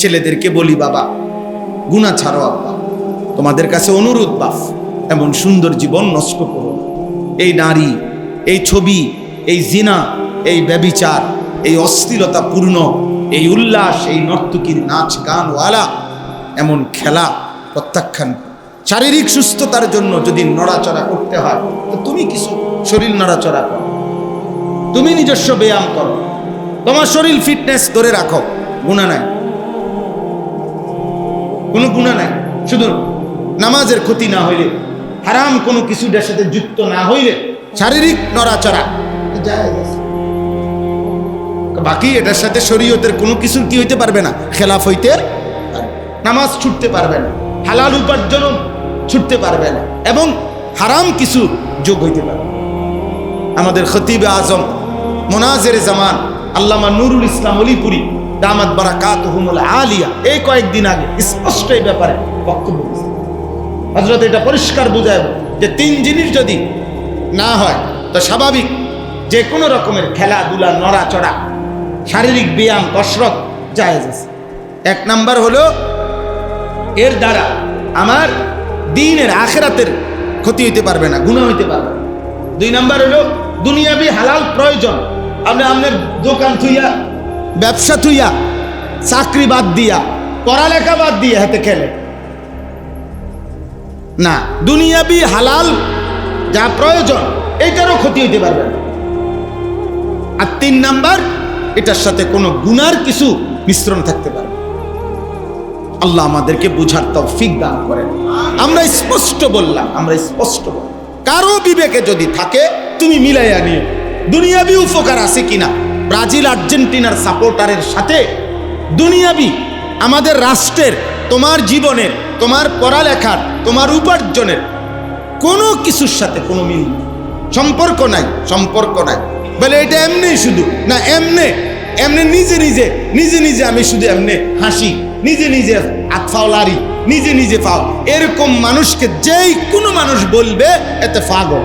ছেলেদেরকে বলি, বাবা গুনাহ ছাড়ো, আব্বা তোমাদের কাছে অনুরোধ, বাপ এমন সুন্দর জীবন নষ্ট করো না। এই নারী, এই ছবি, এই জিনা, এই ব্যভিচার, এই অশ্লীলতাপূর্ণ এই উল্লাস, এই নর্তকীর নাচ গানওয়ালা এমন খেলা প্রত্যাখ্যান। শারীরিক সুস্থতার জন্য যদি নড়াচড়া করতে হয় তো তুমি কিছু শরীর নড়াচড়া করো, তুমি নিজস্ব ব্যায়াম করো, তোমার শরীর ফিটনেস ধরে রাখো, গুনাহ নাই, কোনো গুনাহ নাই। শুধু নামাজের ক্ষতি না হইলে, হারাম কোনো কিছুটার সাথে যুক্ত না হইলে শারীরিক নড়াচড়া জায়েজ আছে। বাকি এটার সাথে শরীয়তের কোনো কিছু কি হইতে পারবে না, খেলাফ হইতে পারবে। নামাজ ছুটতে পারবে না, হালাল উপার্জন ছুটতে পারবে না, এবং হারাম কিছু যোগ হইতে পারবে। আমাদের খতিবে আজম মোনাজের জামান আল্লামা নুরুল ইসলাম অলিপুরি দামাত বারাকাতুহুমুল আলিয়া এই কয়েকদিন আগে স্পষ্ট এই ব্যাপারে বক্তব্য দিয়েছেন। হযরত এটা পরিষ্কার বুঝায় যে 3 জিনিস যদি না হয় তো স্বাভাবিক যে কোনো রকমের খেলাধুলা, নড়াচড়া, শারীরিক ব্যায়াম, কসরত জায়েজ আছে। 1 নাম্বার হলো এর দ্বারা আমার দ্বীনের আখিরাতের ক্ষতি হইতে পারবে না, গুনাহ হইতে পারবে না। 2 নাম্বার হলো দুনিয়াবি হালাল প্রয়োজন, আপনি আপনার দোকান থুইয়া, ব্যবসা থুইয়া, চাকরি বাদ দিয়া, পড়ালেখা বাদ দিয়ে হাতে খেলে না, দুনিয়াবি হালাল যা প্রয়োজন এইটারও ক্ষতি হইতে পারবে না। আর 3 নাম্বার এটার সাথে কোনো গুনার কিছু মিশ্রণ থাকতে পারে। আল্লাহ আমাদেরকে বুঝার তৌফিক দান করেন। আমরা স্পষ্ট বললাম, কারো বিবেকে যদি থাকে তুমি মিলাইয়া নিও দুনিয়াবি উপকার আছে কিনা। ব্রাজিল আর্জেন্টিনার সাপোর্টারের সাথে দুনিয়াবি আমাদের রাষ্ট্রের, তোমার জীবনের, তোমার পড়ালেখার, তোমার উপার্জনের কোনো কিছুর সাথে কোনো মিল নেই, সম্পর্ক নাই। বলে এটা এমনি শুধু না, এমনি নিজে আমি শুধু এমনি হাসি, নিজে আতফাও লারি, নিজে পাও, এরকম মানুষকে যেই কোনো মানুষ বলবে এতে পাগল।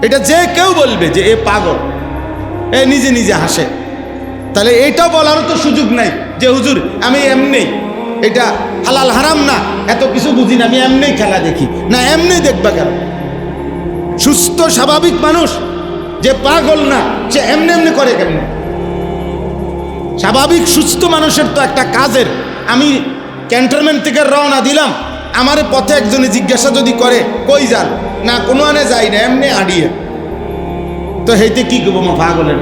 এটা যে কেউ বলবে যে এ পাগল, এ নিজে হাসে, তাহলে এটা বলারও তো সুযোগ নাই যে হুজুর আমি এমনি, এটা হালাল হারাম না এত কিছু বুঝি না, আমি এমনি খেলা দেখি না। এমনি দেখবা কেন? সুস্থ স্বাভাবিক মানুষ যে পাগল না, সে এমনি করে কেমনে? স্বাভাবিক সুস্থ মানুষের তো একটা কাজের, আমি ক্যান্টনমেন্ট থেকে রওনা দিলাম, আমার পথে একজনে জিজ্ঞাসা যদি করে কই যান, না কোনো আনে যাই না, এমনি আড়িয়ে, তো হেইতে কি করবো? পাগলের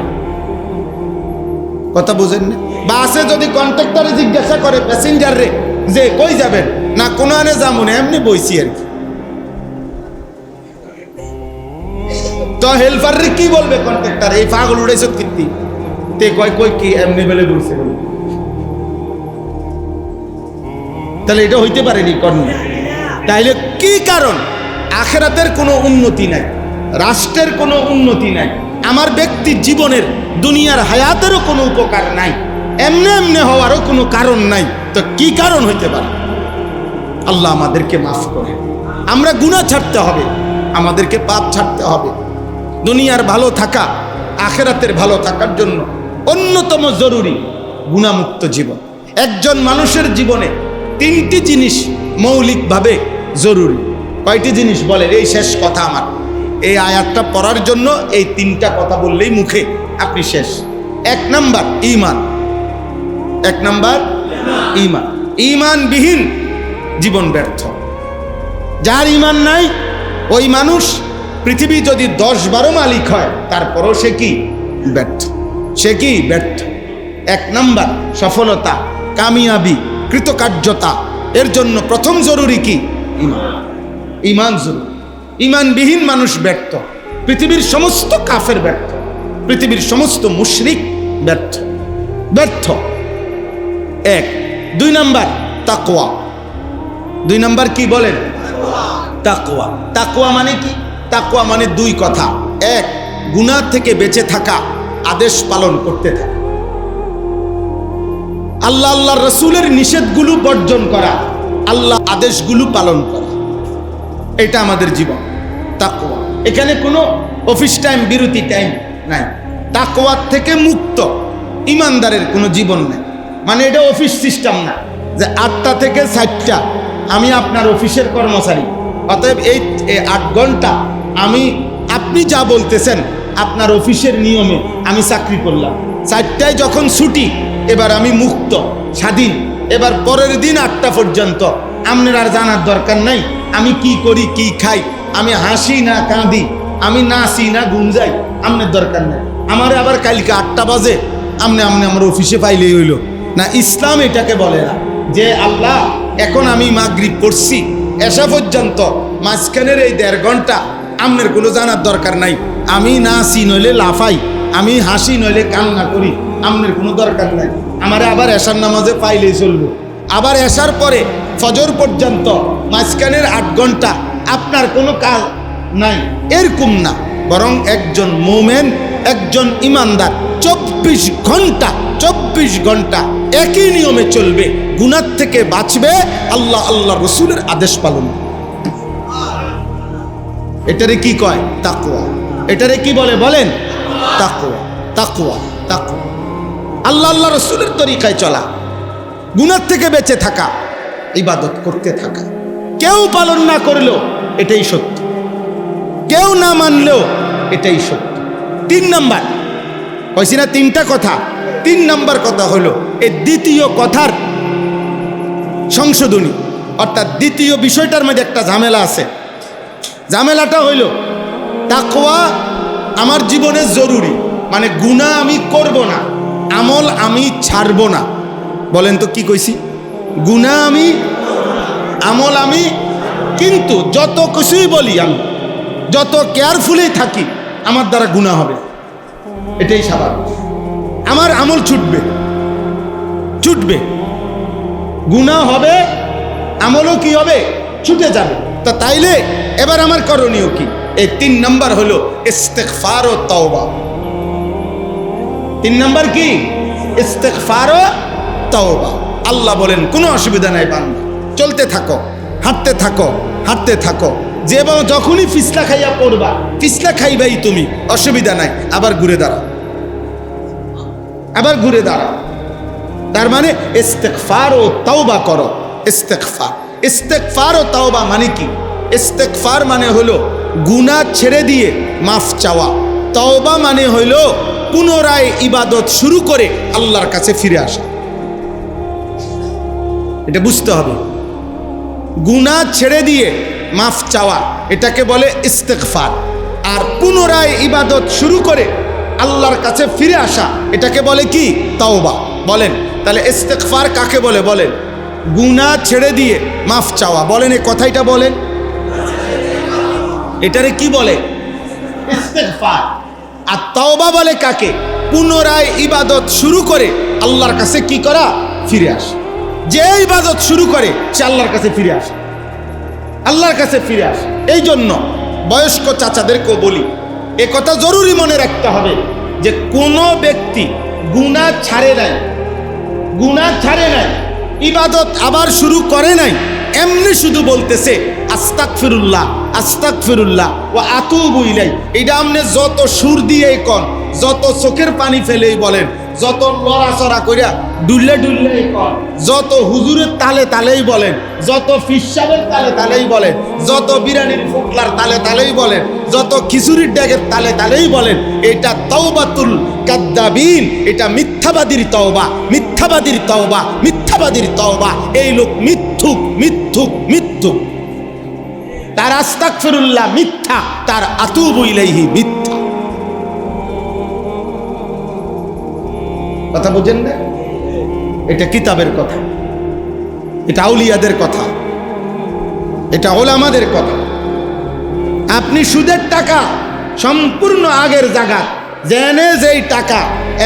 কথা বুঝেন না? বাসে যদি কন্ট্রাক্টরে জিজ্ঞাসা করে প্যাসেঞ্জার রে যে কই যাবেন, না কোনো আনে যাবো না, এমনি বইছি আর কি, তো হেল্পার রে কি বলবে কন্ট্রাক্টর? এই পাগল উড়াইছ কীর্তি, তে কই কি এমনি বেলে বলছে। তাহলে এটা হইতে পারেনি কর্ণে। তাইলে কি কারণ? আখিরাতের কোনো উন্নতি নাই, রাষ্ট্রের কোনো উন্নতি নাই, আমার ব্যক্তির জীবনের, দুনিয়ার হায়াতেরও কোনো উপকার নাই, এমনি হওয়ারও কোনো কারণ নাই। তো কি কারণ হইতে পারে? আল্লাহ আমাদেরকে মাফ করে। আমরা গুনাহ ছাড়তে হবে, আমাদেরকে পাপ ছাড়তে হবে। দুনিয়ার ভালো থাকা, আখিরাতের ভালো থাকার জন্য অন্যতম জরুরি গুনাহমুক্ত জীবন। একজন মানুষের জীবনে 3টি জিনিস মৌলিকভাবে জরুরি। কয়টি জিনিস বলেন? এই শেষ কথা আমার, এই আয়াতটা পড়ার জন্য এই 3টা কথা বললেই মুখে আপনি শেষ। 1 নাম্বার ঈমান। 1 নাম্বার ঈমান। ঈমানবিহীন জীবন ব্যর্থ। যার ঈমান নাই ওই মানুষ পৃথিবী যদি 10-12 মালিক হয় তারপরও সে কি ব্যর্থ, 1 নাম্বার সফলতা, কামিয়াবি, কৃতকার্যতা, এর জন্য প্রথম জরুরি কি? ঈমান জরুরি। ঈমানবিহীন মানুষ ব্যর্থ। পৃথিবীর সমস্ত কাফের ব্যর্থ, পৃথিবীর সমস্ত মুশরিক ব্যর্থ। 1। 2 নাম্বার তাকওয়া। 2 নাম্বার কি বলেন? তাকওয়া। তাকওয়া মানে কি? তাকওয়া মানে 2 কথা। 1, গুনাহ থেকে বেঁচে থাকা, আদেশ পালন করতে থাকা, আল্লাহর রাসূলের নিষেধগুলো বর্জন করা, আল্লাহ আদেশগুলো পালন করা, এটা আমাদের জীবন তাকওয়া। এখানে কোনো অফিস টাইম, বিরতি টাইম নাই। তাকওয়া থেকে মুক্ত ইমানদারের কোনো জীবন নাই। মানে এটা অফিস সিস্টেম না যে 8টা থেকে 4টা আমি আপনার অফিসের কর্মচারী, অতএব এই 8 ঘন্টা আপনি যা বলতেছেন আপনার অফিসের নিয়মে আমি চাকরি করলাম। 4টায় যখন ছুটি, এবার আমি মুক্ত স্বাধীন। এবার পরের দিন 8টা পর্যন্ত আপনার আর জানার দরকার নাই আমি কি করি কি খাই, আমি হাসি না কাঁদি, আমি নাচি না গুঞ্জাই, আপনার দরকার নেই। আমার আবার কালকে 8টা বাজে আপনি আমার অফিসে পাইলেই হইল না। ইসলাম এটাকে বলে না যে আল্লাহ এখন আমি মাগরিব পড়ছি, এসা পর্যন্ত মাঝখানের এই 1.5 ঘন্টা আপনার কোনো জানার দরকার নাই। আমি নাচি নইলে লাফাই, আমি হাসি নইলে কান্না করি, আপনার কোনো দরকার নাই। আমারে আবার এশার নামাজে পাইলেই চলবো। আবার এশার পরে ফজর পর্যন্ত মাঝখানের 8 ঘন্টা আপনার কোনো কাজ নাই, এরকম না। বরং একজন মোমেন, একজন ইমানদার 24 ঘন্টা একই নিয়মে চলবে, গুনাহ থেকে বাঁচবে, আল্লাহ রসুলের আদেশ পালন। এটারে কি কয়? তাকওয়া। এটারে কি বলে বলেন? তাকওয়া। তাকওয়া তাকওয়া আল্লাহ রসুলের তরিকায় চলা, গুনাহ থেকে বেঁচে থাকা, ইবাদত করতে থাকা। কেউ পালন না করলেও এটাই সত্য, কেউ না মানলেও এটাই সত্য। 3 নাম্বার কইছি না 3টা কথা। 3 নাম্বার কথা হলো এই দ্বিতীয় কথার সংশোধনী, অর্থাৎ দ্বিতীয় বিষয়টার মধ্যে একটা ঝামেলা আছে। ঝামেলাটা হইল তাকওয়া আমার জীবনে জরুরি, মানে গুনাহ আমি করব না, আমল আমি ছাড়ব না। বলেন তো কি কইছি? গুনাহ আমি, আমল আমি, কিন্তু যত কিছুই বলি আমি, যত কেয়ারফুলি থাকি, আমার দ্বারা গুনাহ হবে, এটাই স্বাভাবিক। আমার আমল ছুটবে, গুনাহ হবে, আমলও কি হবে? ছুটে যাবে। তা তাইলে এবার আমার করণীয় কি? এই 3 নাম্বার হলো ইস্তেগফার ও তাওবা। 3 নাম্বার কি? ইস্তেগফার ও তাওবা। আল্লাহ বলেন কোনো অসুবিধা নাই বান্দা, চলতে থাকো, হাঁটতে থাকো, যে যখনই ফিসলা খাইয়া পড়বা, ফিসলা খাইবাই তুমি, অসুবিধা নাই, আবার ঘুরে দাঁড়াও। তার মানে ইস্তেগফার ও তাওবা করো। ইস্তেগফার ও তাওবা মানে কি? ইস্তেগফার মানে হলো গুনাহ ছেড়ে দিয়ে মাফ চাওয়া। তাওবা মানে হলো পুনরায় ইবাদত শুরু করে আল্লাহর কাছে ফিরে আসা। এটা বুঝতে হবে। গুনাহ ছেড়ে দিয়ে মাফ চাওয়া এটাকে বলে ইস্তেগফার, আর পুনরায় ইবাদত শুরু করে আল্লাহর কাছে ফিরে আসা এটাকে বলে কি? তাওবা। বলেন তাহলে ইস্তেগফার কাকে বলে? বলেন গুনাহ ছেড়ে দিয়ে মাফ চাওয়া। বলেন এই কথাইটা বলেন, এটারে কি বলে? ইস্তেগফার। আর তাওবা বলে কাকে? পুনরায় ইবাদত শুরু করে আল্লাহর কাছে কি করা? ফিরে আসা। যে ইবাদত শুরু করে সে আল্লাহর কাছে ফিরে আসে। এই জন্য বয়স্ক চাচাদেরকেও বলি, এ কথা জরুরি মনে রাখতে হবে যে কোনো ব্যক্তি গুনাহ ছাড়ে নাই, ইবাদত আবার শুরু করে নাই, এমনি শুধু বলতেছে আস্তাগফিরুল্লাহ ওয়া আতুবু ইলাই। এটা আপনি যত সুর দিয়েই কন, যত চোখের পানি ফেলেই বলেন, যত লড়াচড়া কইরা ডুললে কন, যত হুজুরের তালেই বলেন, যত ফিসাবের তালেই বলেন, যত বিরানির ফুটলার তালেই বলেন, যত খিচুড়ির ড্যাগের তালেই বলেন, এটা তাওবাতুল কাদ্দাবিন, এটা মিথ্যাবাদীর তওবা। এই লোক মিথ্যুক। তার আস্তাগফিরুল্লাহ মিথ্যা, তার আতুবু ইলাইহি মিথ্যা। কথা বুঝেন না? এটা কিতাবের কথা, এটা আউলিয়াদের কথা, এটা ওলামাদের কথা। আপনি সুদের টাকা সম্পূর্ণ আগের জায়গা, জেনে যেই টাকা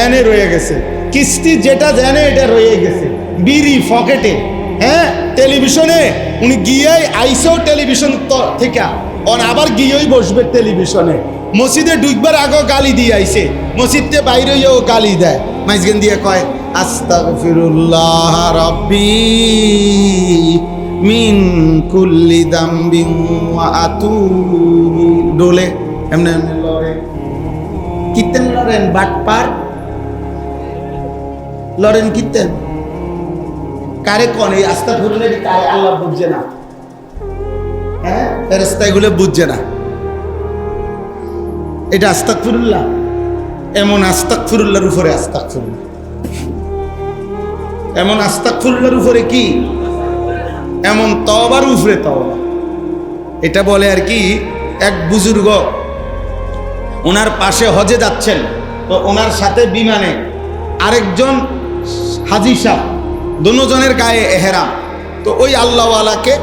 এনে রয়ে গেছে, কিস্তি যেটা জেনে এটা রয়ে গেছে, বিড়ি পকেটে, টেলিভিশনে উনি গিয়েই আইসেও টেলিভিশন থেকে আবার গিয়েই বসবে টেলিভিশনে। মসজিদে ঢুকবার আগে গালি দিয়ে আইছে, মসজিদে বাইরেও গালি দেয়, মাইজগান দিয়ে কয় আস্তাগফিরুল্লাহ রাব্বি মিন কুল্লি দামবিন ওয়া আতুবু। ডোলে এমনি লড়ে, কিতেন লড়েন, বাটপার লড়েন, কিতেন কারে কোন এই আস্তাগফিরুল্লাহ কারে আল্লাহ বুঝছে না, হ্যাঁ ফেরেশতা এগুলো বুঝছে না। এটা আস্তাগফিরুল্লাহ, এমন আস্তাগফিরুল্লাহর উপরে আস্তাগফিরুল্লাহ, এমন আস্তাগফিরুল্লাহর উপরে কি, এমন তওবার উপরে তওবা। এটা বলে আর কি, এক বুজুর্গ ওনার পাশে হজে যাচ্ছেন, তো ওনার সাথে বিমানে আরেকজন হাজি সাহেব, দুজনের গায়ে এহরাম। তো ওই আল্লাহওয়ালাকে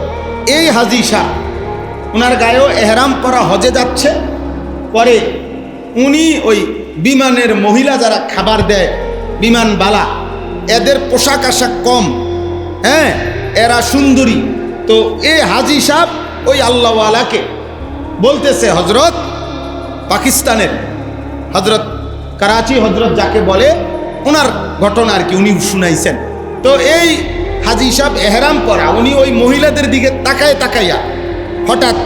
এই হাজি সাহেব ওনার গায়েও এহরাম পরা হজে যাচ্ছে। পরে উনি ওই বিমানের মহিলা যারা খাবার দেয় বিমানবালা, এদের পোশাক আশাক কম, হ্যাঁ এরা সুন্দরী। তো এই হাজি সাহেব ওই আল্লাহওয়ালাকে বলতেছে, হজরত পাকিস্তানের হজরত করাচি হজরত যাকে বলে, ওনার ঘটনা আর কি উনি শুনাইছেন। তো এই হাজি সাহেব এহরাম পরা, উনি ওই মহিলাদের দিকে তাকায় তাকাইয়া হঠাৎ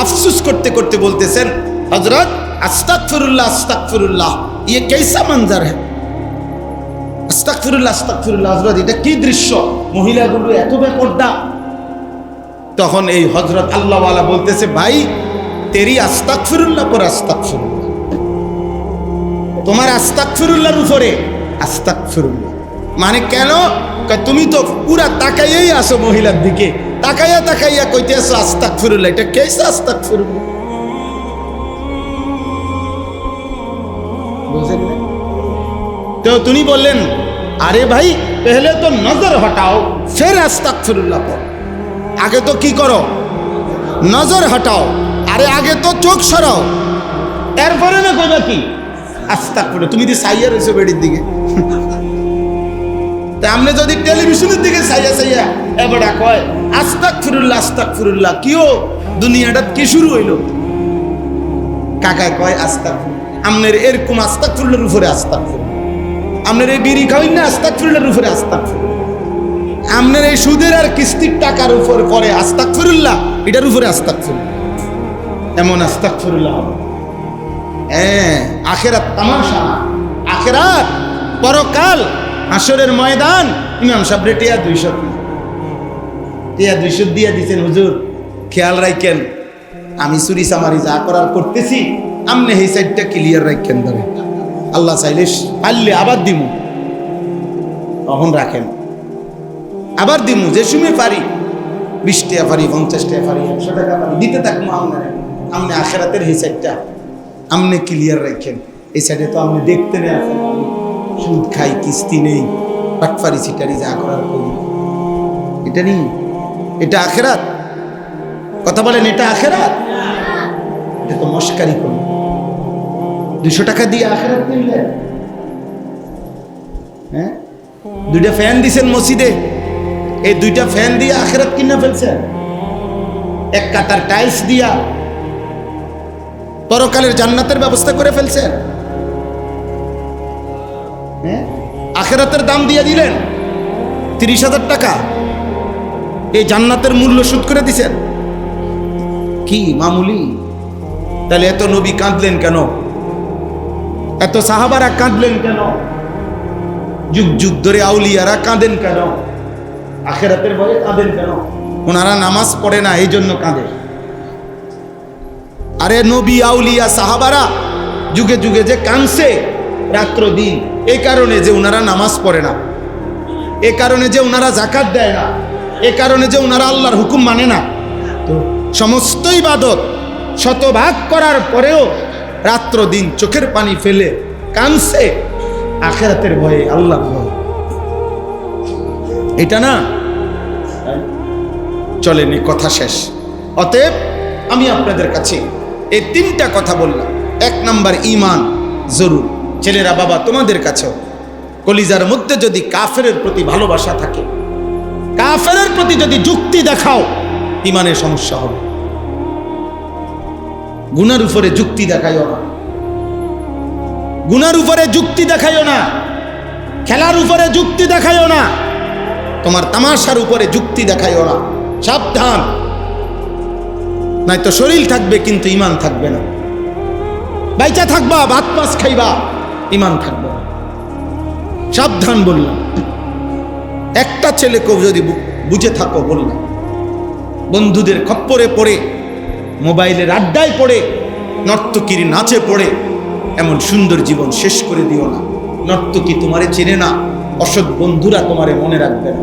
আফসুস করতে করতে বলতেছেন, হজরত আস্তাগফিরুল্লাহ আস্তাগফিরুল্লাহ, ইয়ে कैसा मंजर है, আস্তাগফিরুল্লাহ আস্তাগফিরুল্লাহ, হযরত এটা কি দৃশ্য, মহিলাগুলো এত বেপরদা। তখন এই হযরত আল্লাহওয়ালা বলতেছে, ভাই তেরি আস্তাগফিরুল্লাহ পর আস্তাগফিরুল্লাহ, তোমার আস্তাগফিরুল্লাহর উপরে আস্তাগফিরুল্লাহ। মানে কেন, তুমি তো পুরা তাকাইয়াই আসো মহিলার দিকে, তাকাইয়া তাকাইয়া কইতে আসো আস্তাগফিরুল্লাহ, এটা कैसा আস্তাগফিরুল্লাহ, বুঝেন না? তো তিনি বললেন, আরে ভাই পহলে তো নজর হটাও ফের আস্তাগফিরুল্লাহ পড়ো। আগে তো কি করো, নজর হটাও, আরে আগে তো চোখ সরাও, এরপরে না কইবা কি আস্তাগফিরুল্লাহ। তুমি যদি সাইয়া রইছো বেড়ির দিকে, তা আমনে যদি টেলিভিশনের দিকে সাইয়া সাইয়া এবারে কয় আস্তাগফিরুল্লাহ আস্তাগফিরুল্লাহ, কিও দুনিয়াটা কি শুরু হইল, কাকায় কয় আস্তাগফিরুল্লাহ। আমনের এরকম আস্তাগফিরুল্লাহর উপরে আস্তাগফিরুল্লাহ, আমনের এই বিড়ি খাওয়াই না আস্তাগফিরুল্লাহর উপরে আস্তাগফিরুল্লাহ, আমনের এই সুদের আর কিস্তির টাকার উপরে পরে আস্তাগফিরুল্লাহ, এটার উপরে আস্তাগফিরুল্লাহ, এমন আস্তাগফিরুল্লাহ হবে। হ্যাঁ আখিরাত তামাশা, আখিরাত পরকাল, হাসরের ময়দান। ইমাম সাহেব টিয়া 200 দিয়া দিচ্ছেন, হুজুর খেয়াল রাখেন আমি চুরি চামারি যা করার করতেছি, আমনে এই সাইডটা ক্লিয়ার রাখেন, ধরে আল্লাহ চাইলে পারলে আবার দিমু, তখন রাখেন আবার দিমু, যে সময় পারি 20 টাকা পারি, 50 টাকা পারি, 100 টাকা পারি, দিতে থাকবো। আমনে আখেরাতের এই সাইডটা আমনে ক্লিয়ার রাখেন, এই সাইডে তো আপনি দেখতে নেই, সুদ খাই, কিস্তি নেই, পাটফারি সিটারি যা করার করি, এটা নেই, এটা আখেরাত। কথা বলেন এটা আখেরাত? এটা তো মস্কারি করুন। 200 টাকা দিয়ে আখেরাত কিনলেন, হ্যাঁ 2টা ফ্যান দিছেন মসজিদে, এই 2টা ফ্যান দিয়ে আখেরাত কিনা ফেলছেন, 1 কাতার টাইলস দিয়া পরকালের জান্নাতের ব্যবস্থা করে ফেলছেন। হ্যাঁ আখেরাতের দাম দিয়ে দিলেন 30,000 টাকা, এই জান্নাতের মূল্য শোধ করে দিছেন, কি মামুলি? তাহলে এত নবী কাঁদলেন কেন, এত সাহাবারা কাঁদলেন কেন, যুগ যুগ ধরে আউলিয়ারা কাঁদেন কেন, আখেরাতের ভয়ে কাঁদেন কেন? ওনারা নামাজ পড়ে না এই জন্য কাঁদে। আরে নবী আউলিয়া সাহাবারা যুগে যুগে যে কাঁদছে রাত্র দিন, এই কারণে যে ওনারা নামাজ পড়ে না, এ কারণে যে ওনারা যাকাত দেয় না, এ কারণে যে ওনারা আল্লাহর হুকুম মানে না। তো সমস্ত ইবাদত শতভাগ করার পরেও রাত্র দিন চোখের পানি ফেলে কাঁদছে আখিরাতের ভয়ে, আল্লাহর ভয়ে। এটা না চলেন, কথা শেষ। অতএব আমি আপনাদের কাছে এই 3টা কথা বললাম। 1 নাম্বার ঈমান জরুর। ছেলেরা বাবা তোমাদের কাছেও কলিজার মধ্যে যদি কাফেরের প্রতি ভালোবাসা থাকে, কাফেরের প্রতি যদি যুক্তি দেখাও, ঈমানের সমস্যা হবে। গুনার উপরে যুক্তি দেখাইও না, গুনার উপরে যুক্তি দেখাইও না, খেলার উপরে যুক্তি দেখাইও না, তোমার তামাশার উপরে যুক্তি দেখাইও না। সাবধান, নয়তো শরীর থাকবে কিন্তু ঈমান থাকবে না। বাইচা থাকবা, ভাত মাছ খাইবা, ঈমান থাকবে না। সাবধান বললাম। একটা ছেলেকেও যদি বুঝে থাকো বললাম, বন্ধুদের খপ্পরে পড়ে, মোবাইলের আড্ডায় পড়ে, নর্তকীর নাচে পড়ে এমন সুন্দর জীবন শেষ করে দিও না। নর্তকী তোমারে চেনে না, অসৎ বন্ধুরা তোমারে মনে রাখবে না,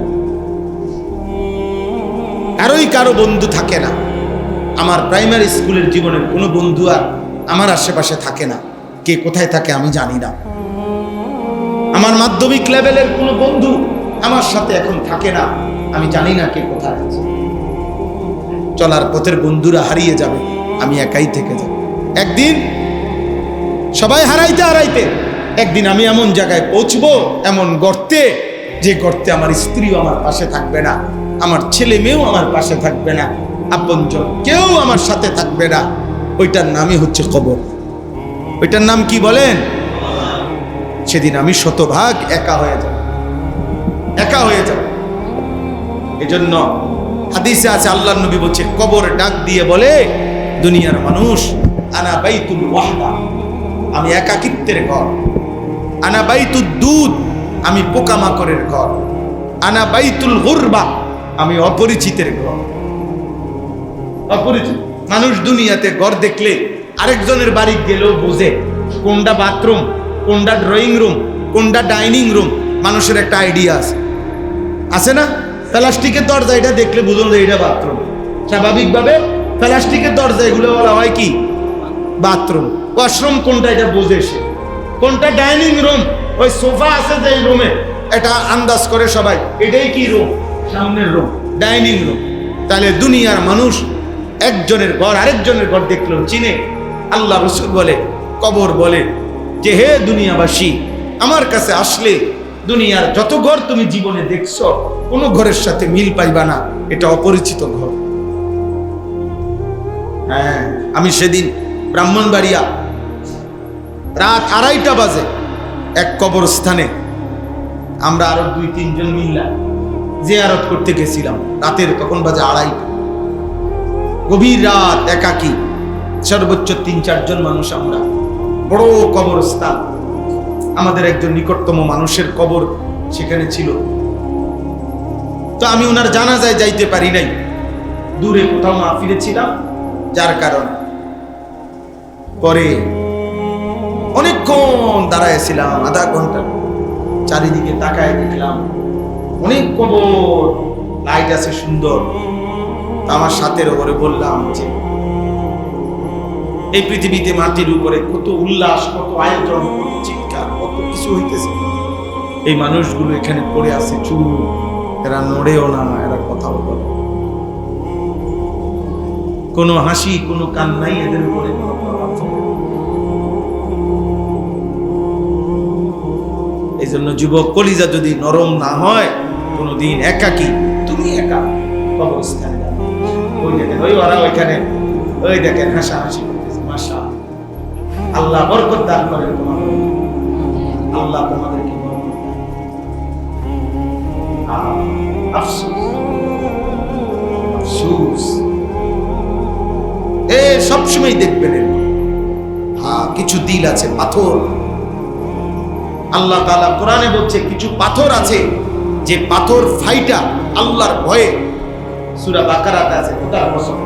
কারো বন্ধু থাকে না। আমার প্রাইমারি স্কুলের জীবনের কোনো বন্ধু আর আমার আশেপাশে থাকে না, কে কোথায় থাকে আমি জানি না। আমার মাধ্যমিক লেভেলের কোনো বন্ধু আমার সাথে এখন থাকে না, আমি জানি না কে কোথায় আছে। চলার পথের বন্ধুরা হারিয়ে যাবে, আমি একাই থেকে যাব। একদিন সবাই হারাইতে হারাইতে একদিন আমি এমন জায়গায় পৌঁছবো, এমন গর্তে, যে গর্তে আমার স্ত্রীও আমার পাশে থাকবে না, আমার ছেলে মেয়েও আমার পাশে থাকবে না, আপনজন কেউ আমার সাথে থাকবে না। ওইটার নামই হচ্ছে কবর। ওইটার নাম কি বলেন? সেদিন আমি শতভাগ একা হয়ে যাব, একা হয়ে যাব। এজন্য হাদিসে আছে, আল্লাহর নবী বলছে, কবর ডাক দিয়ে বলে, দুনিয়ার মানুষ, আনা বাইতুল ওয়াহদা, আমি একাকিত্বের ঘর। আনা বাইতুদ দুদ, আমি পোকামাকড়ের ঘর। আনা বাইতুল গুরবা, আমি অপরিচিতের ঘর। অপরিচিত মানুষ দুনিয়াতে ঘর দেখলে আরেকজনের বাড়ি গেলেও বোঝে কোনটা বাথরুম, কোনটা ড্রয়িং রুম, কোনটা ডাইনিং রুম। মানুষের একটা আইডিয়া আছে না? প্লাস্টিকের দরজা, এটা দেখলে বুঝুন যে এটা বাথরুম। স্বাভাবিকভাবে প্লাস্টিকের দরজা এগুলো বলা হয় কি? বাথরুম। ওয়াশরুম কোনটা এটা বোঝে সে। কোনটা ডাইনিং রুম, ওই সোফা আছে যে রুমে, এটা আন্দাজ করে সবাই এটাই কি রুম, সামনের রুম, ডাইনিং রুম। তাহলে দুনিয়ার মানুষ একজনের ঘর আরেকজনের ঘর দেখলেও চিনে। আল্লাহ রাসূল বলে, কবর বলে যে, হে দুনিয়াবাসী, আমার কাছে আসলে দুনিয়ার যত ঘর তুমি জীবনে দেখছো, কোনো ঘরের সাথে মিল পাইবা না, এটা অপরিচিত ঘর। হ্যাঁ, আমি সেদিন ব্রাহ্মণবাড়িয়া রাত 2:30 বাজে এক কবরস্থানে আমরা আরো 2-3 জন মিল্লা জিয়ারত করতে গেছিলাম। রাতের তখন বাজে 2:30, গভীর রাত, একাকী, সর্বোচ্চ 3-4 জন মানুষ আমরা। বড় কবরস্থান, আমাদের একজন নিকটতম মানুষের কবর সেখানে ছিল। তো আমি ওনার জানাজায় যাইতে পারি নাই, দূরে কোথাও মাহফিলে ছিলাম, যার কারণ পরে অনেকক্ষণ দাঁড়াইছিলাম, আধা ঘন্টা। চারিদিকে তাকায় দেখলাম অনেক কবর, লাইট আছে সুন্দর। আমার সাথের ওপরে বললাম যে, এই পৃথিবীতে মাটির উপরে কত উল্লাস, কত আয়োজন, কত চিৎকার, কত কিছু হইতেছে, এই মানুষগুলো এখানে পড়ে আছে চুপ, এরা নড়েও না, এরা কথাও বলে, কোনো হাসি, কোনো কান্নাই এদের উপরে কোনো প্রভাব ফেলে। এই জন্য যুবক কলিজা যদি নরম না হয়, কোনোদিন একাকী, তুমি একা কবরস্থানে যাবে। ওই দেখেন, ওই ওরা ওইখানে, ওই দেখেন হাসাহাসি করতেছে। মাশাআল্লাহ, আল্লাহ বরকত দান করেন তোমাদের, আল্লাহ তোমাদেরকে আফসোস, আফসোস। সবসময় দেখবেন, হ্যাঁ, কিছু দিল আছে পাথর। আল্লাহ তাআলা কোরআনে বলছে, কিছু পাথর আছে যে পাথর ফাইটা আল্লাহর ভয়ে, সূরা বাকারাতে আছে, খোদার কসম।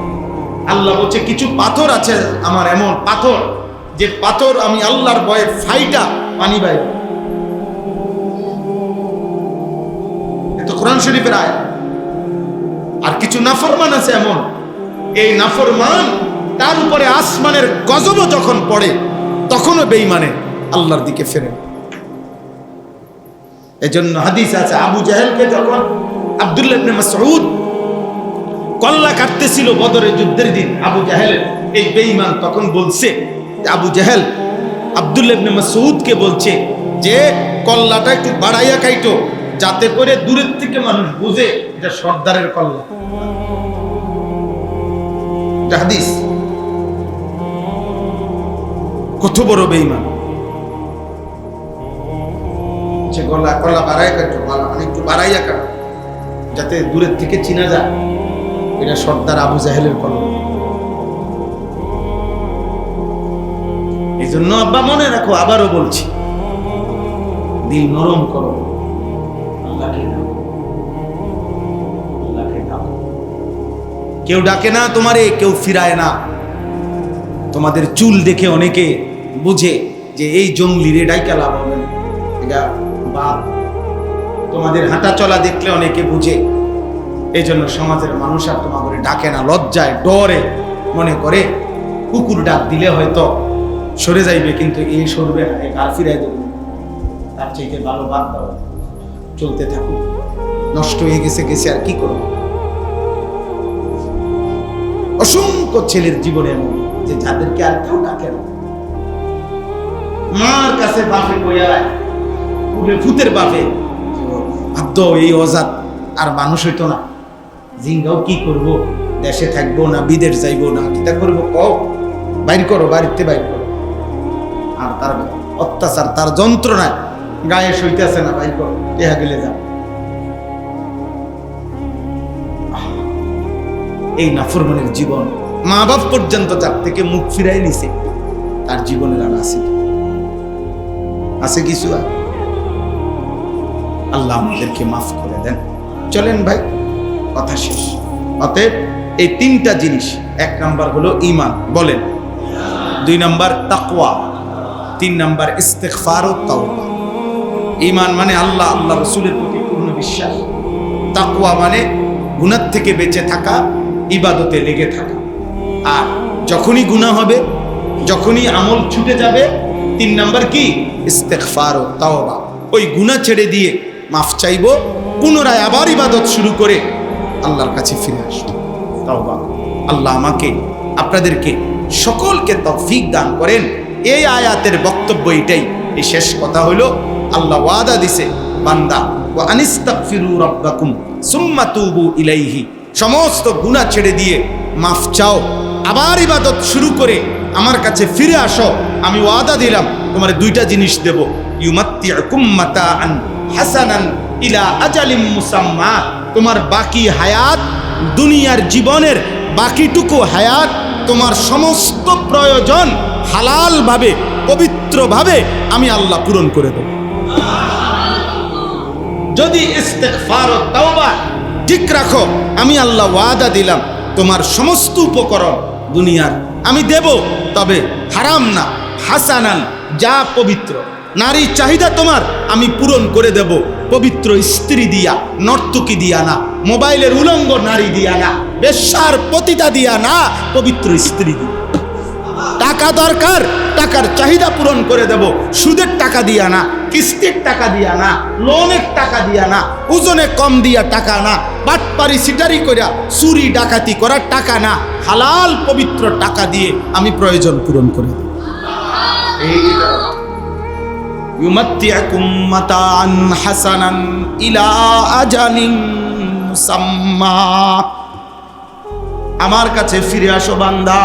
আল্লাহ বলছে, কিছু পাথর আছে আমার, এমন পাথর যে পাথর আমি আল্লাহর ভয়ে ফাইটা পানি বাইরে। এটা কোরআন শরীফের আয়াত। আর কিছু নাফরমান আছে এমন, এই নাফরমান তার উপরে আসমানের গজবও যখন পড়ে তখনও বেঈমানে আল্লাহর দিকে ফেরে। এজন্য হাদিস আছে, আবু জাহেলকে যখন আব্দুল্লাহ ইবনে মাসউদ কল্লা কাটতেছিল বদরের যুদ্ধের দিন, আবু জাহেল এই বেঈমান তখন বলছে, আবু জাহেল আব্দুল্লাহ ইবনে মাসউদকে বলছে যে, কল্লাটা একটু বাড়াইয়া কাইটো, যাতে করে দূরের থেকে মানুষ বুঝে এটা সর্দারের কল্লা। হাদিস। কত বড় বেঈমান, যে কল্লা বাড়াইয়া কাটো, একটু বাড়াইয়া কাটো, যাতে দূরের থেকে চিনা যায় এটা সর্দার আবু জাহেলের কল্লা। এই জন্য আব্বা মনে রাখো, আবারও বলছি, দিল নরম করো, আল্লাহকে কেউ ডাকে না তোমারে, কেউ ফিরায় না। তোমাদের চুল দেখে অনেকে বুঝে যে এই জঙ্গলি রে, ডাইকা লাভ হবে না, এটা বাপ। তোমাদের হাঁটা চলা দেখলে অনেকে বুঝে, এই জন্য সমাজের মানুষ আর তোমাদের ডাকে না, লজ্জায় ডরে, মনে করে কুকুর ডাক দিলে হয়তো সরে যাইবে, কিন্তু এই সরবে না, আর ফিরাই দেবে। তার চাইতে ভালো বাদ দাও, চলতে থাকুক। নষ্ট হয়ে গেছে গেছে, আর কি করবো। অসংখ্য ছেলের জীবনে এমন যে যাদেরকে আর কেউ ডাকে না, মার কাছে বাপে বইয়ায় ফুতের বাপে ভাবত এই অজাত আর মানুষ হইতো না, জিঙ্গাও কি করব, দেশে থাকবো না বিদেশ যাইবো না, কিতা করবো কও, বাইর করো, বাড়িতে বাইর করো। আর তার অত্যাচার, তার যন্ত্রণায় গায়ে সইতেছে না, বাইর করো, টেহা গেলে যা। এই নাফরমানের জীবন, মা বাপ পর্যন্ত যার থেকে মুখ ফিরাই নিছে, তার জীবনের আর আছে কিছু? আল্লাহ আমাদেরকে মাফ করে দেন। চলেন ভাই, কথা শেষ। অতএব এই তিনটা জিনিস, 1 নাম্বার হলো ঈমান, বলেন। 2 নাম্বার তাকওয়া, 3 নাম্বার ইস্তিগফার ও তাওবা। ঈমান মানে আল্লাহ রাসূলের প্রতি পূর্ণ বিশ্বাস। তাকওয়া মানে গুনাহ থেকে বেঁচে থাকা, ইবাদতে লেগে থাকা। আর যখনই গুনাহ হবে, যখনই আমল ছুটে যাবে, 3 নাম্বার কি? ইস্তিগফার ও তাওবা। ওই গুনাহ ছেড়ে দিয়ে মাফ চাইবো, পুনরায় আবার ইবাদত শুরু করে আল্লাহর কাছে ফিরে আসবো, তাওবা। আল্লাহ আমাকে, আপনাদেরকে সকলকে তৌফিক দান করেন। এই আয়াতের বক্তব্য এটাই। এই শেষ কথা হলো, আল্লাহ ওয়াদা দিছে, বান্দা ওয়া আনিস্তাগফিরু রাব্বাকুম সুম্মা তুবু ইলাইহি, সমস্ত গুনাহ ছেড়ে দিয়ে মাফ চাও, আবার ইবাদত শুরু করে আমার কাছে ফিরে আসো, আমি ওয়াদা দিলাম তোমার 2টা জিনিস দেব। ইউমাত্তিউকুম মাতাআন হাসানান ইলা আজালিম মুসাম্মা, তোমার বাকি হায়াত, দুনিয়ার জীবনের বাকিটুকু হায়াত, তোমার সমস্ত প্রয়োজন হালাল ভাবে, পবিত্র ভাবে আমি আল্লাহ পূরণ করে দেব। যদি ইস্তিগফার ও তাওবা ঠিক রাখো, আমি আল্লাহ ওয়াদা দিলাম তোমার সমস্ত উপকরণ দুনিয়ার আমি দেব, তবে হারাম না, হাসানান, যা পবিত্র। নারী চাহিদা তোমার আমি পূরণ করে দেব, পবিত্র স্ত্রী দিয়া, নর্তকী দিয়া না, মোবাইলের উলঙ্গ নারী দিয়া না, বেশ্যার পতিতা দিয়া না, পবিত্র স্ত্রী দিয়া। টাকা দরকার, টাকার চাহিদা পূরণ করে দেব, সুদের টাকা দিয়া না, কিস্তির টাকা দিয়া না, লোনের টাকা দিয়া না, ওজনে কম দিয়া টাকা না, বাটপারি সিটারি কইরা চুরি ডাকাতি করার টাকা না, হালাল পবিত্র টাকা দিয়ে আমি প্রয়োজন পূরণ করে দেব। ইউমাত্তিউকুম মাতাআন হাসানান ইলা আজালিন মুসাম্মা, আমার কাছে ফিরে আসো বান্দা,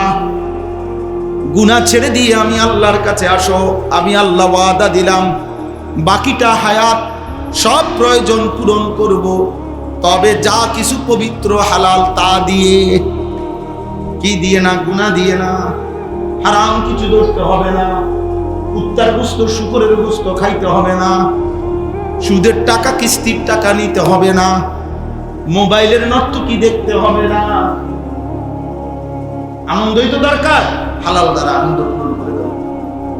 গুনাহ ছেড়ে দিয়ে আমি আল্লাহর কাছে আসো, আমি আল্লাহ ওয়াদা দিলাম বাকিটা হায়াত সব প্রয়োজন পূরণ করব, তবে যা কিছু পবিত্র হালাল তা দিয়ে। কি দিয়ে না? গুনাহ দিয়ে না, হারাম কিছু ধরতে হবে না, কুত্তার গোশত শুকরের গোশত খাইতে হবে না, সুদের টাকা কিস্তির টাকা নিতে হবে না, মোবাইলের নর্তকী দেখতে হবে না। আনন্দই তো দরকার, হালাল দ্বারা আনন্দ পূরণ করে দেব।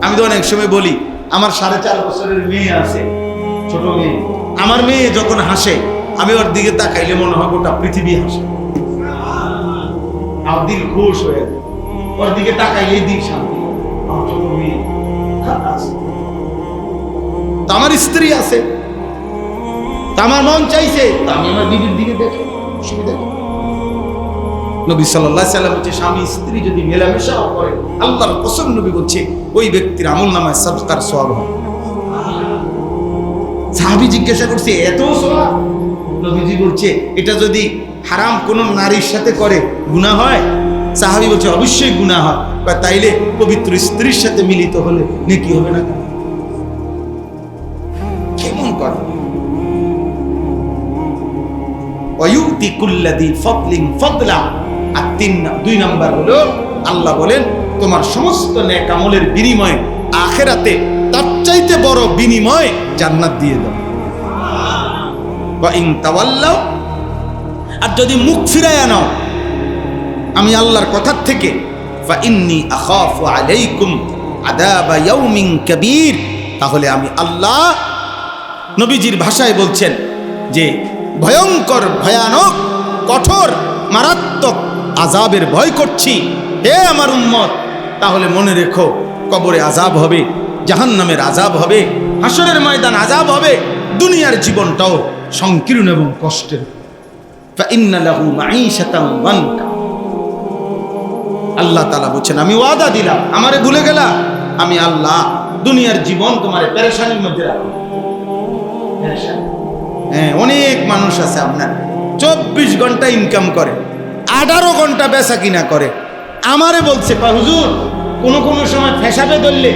আমি তো অনেক সময় বলি, আমার 4.5 বছরের মেয়ে আছে, ছোট মেয়ে। আমার মেয়ে যখন হাসে, আমি ওর দিকে তাকাইলে মনে হয় গোটা পৃথিবী হাসে, আমার দিল খুশ হয়ে যায়। ওর দিকে তাকাইলে দিল শান্তি। আমার ছোট মেয়ে আছে, আমার স্ত্রী আছে, আমার মন চাইছে, আমি আমার বিবির দিকে দেখি, অসুবিধা নেই। নবী সাল্লাল্লাহু আলাইহি সাল্লাম বলছে, স্বামী স্ত্রী যদি মেলামেশাও করে, আল্লাহর কসম নবী বলছে ওই ব্যক্তির আমলনামায় সাদকার সওয়াব হয়। সাহাবী জিজ্ঞাসা করছে, এত সওয়াব? নবীজি বলছে, এটা যদি হারাম কোন নারীর সাথে করে গুনাহ হয়? সাহাবী বলছে, অবশ্যই গুনাহ হয়। তাইলে পবিত্র স্ত্রীর সাথে মিলিত হলে নেকি হবে না? কেমন করে? ওয়ায়ুতি কুল্লাযী ফাদলিন ফাদলা। আর 2 নাম্বার হলো, আল্লাহ বলেন তোমার সমস্ত নেক আমলের বিনিময়ে আখিরাতে তার চাইতে বড় বিনিময় জান্নাত দিয়ে দাও। ওয়া ইন তাওয়াল্লাউ, আর যদি মুখ ফিরায় নাও, আমি আল্লাহর কথার থেকে ফাইন্নী আখাফু আলাইকুম আযাবা ইয়াউমিন কাবীর, তাহলে আমি আল্লাহ নবীজির ভাষায় বলছেন যে ভয়ঙ্কর, ভয়ানক, কঠোর, মারাত্মক আযাবের ভয় করছি। হে আমার উম্মত, তাহলে মনে রেখো, কবরে আযাব হবে, জাহান্নামের আযাব হবে, হাসরের ময়দান আযাব হবে, দুনিয়ার জীবনটাও সংকীর্ণ এবং কষ্টের। ফাইন্না লাহু মাঈশাতান ওয়ানকা, আল্লাহ তাআলা বলেন আমি ওয়াদা দিলাম, আমারে ভুলে গেলা, আমি আল্লাহ দুনিয়ার জীবন তোমারে পেরেশানির মধ্যে রাখবো। হ্যাঁ, অনেক মানুষ আছে আপনার 24 ঘন্টা ইনকাম করে, 18 ঘন্টা বেচা কিনা করে। আমারে বলছে হুজুর, কোনো কোনো সময় ফেসাবে ধরলে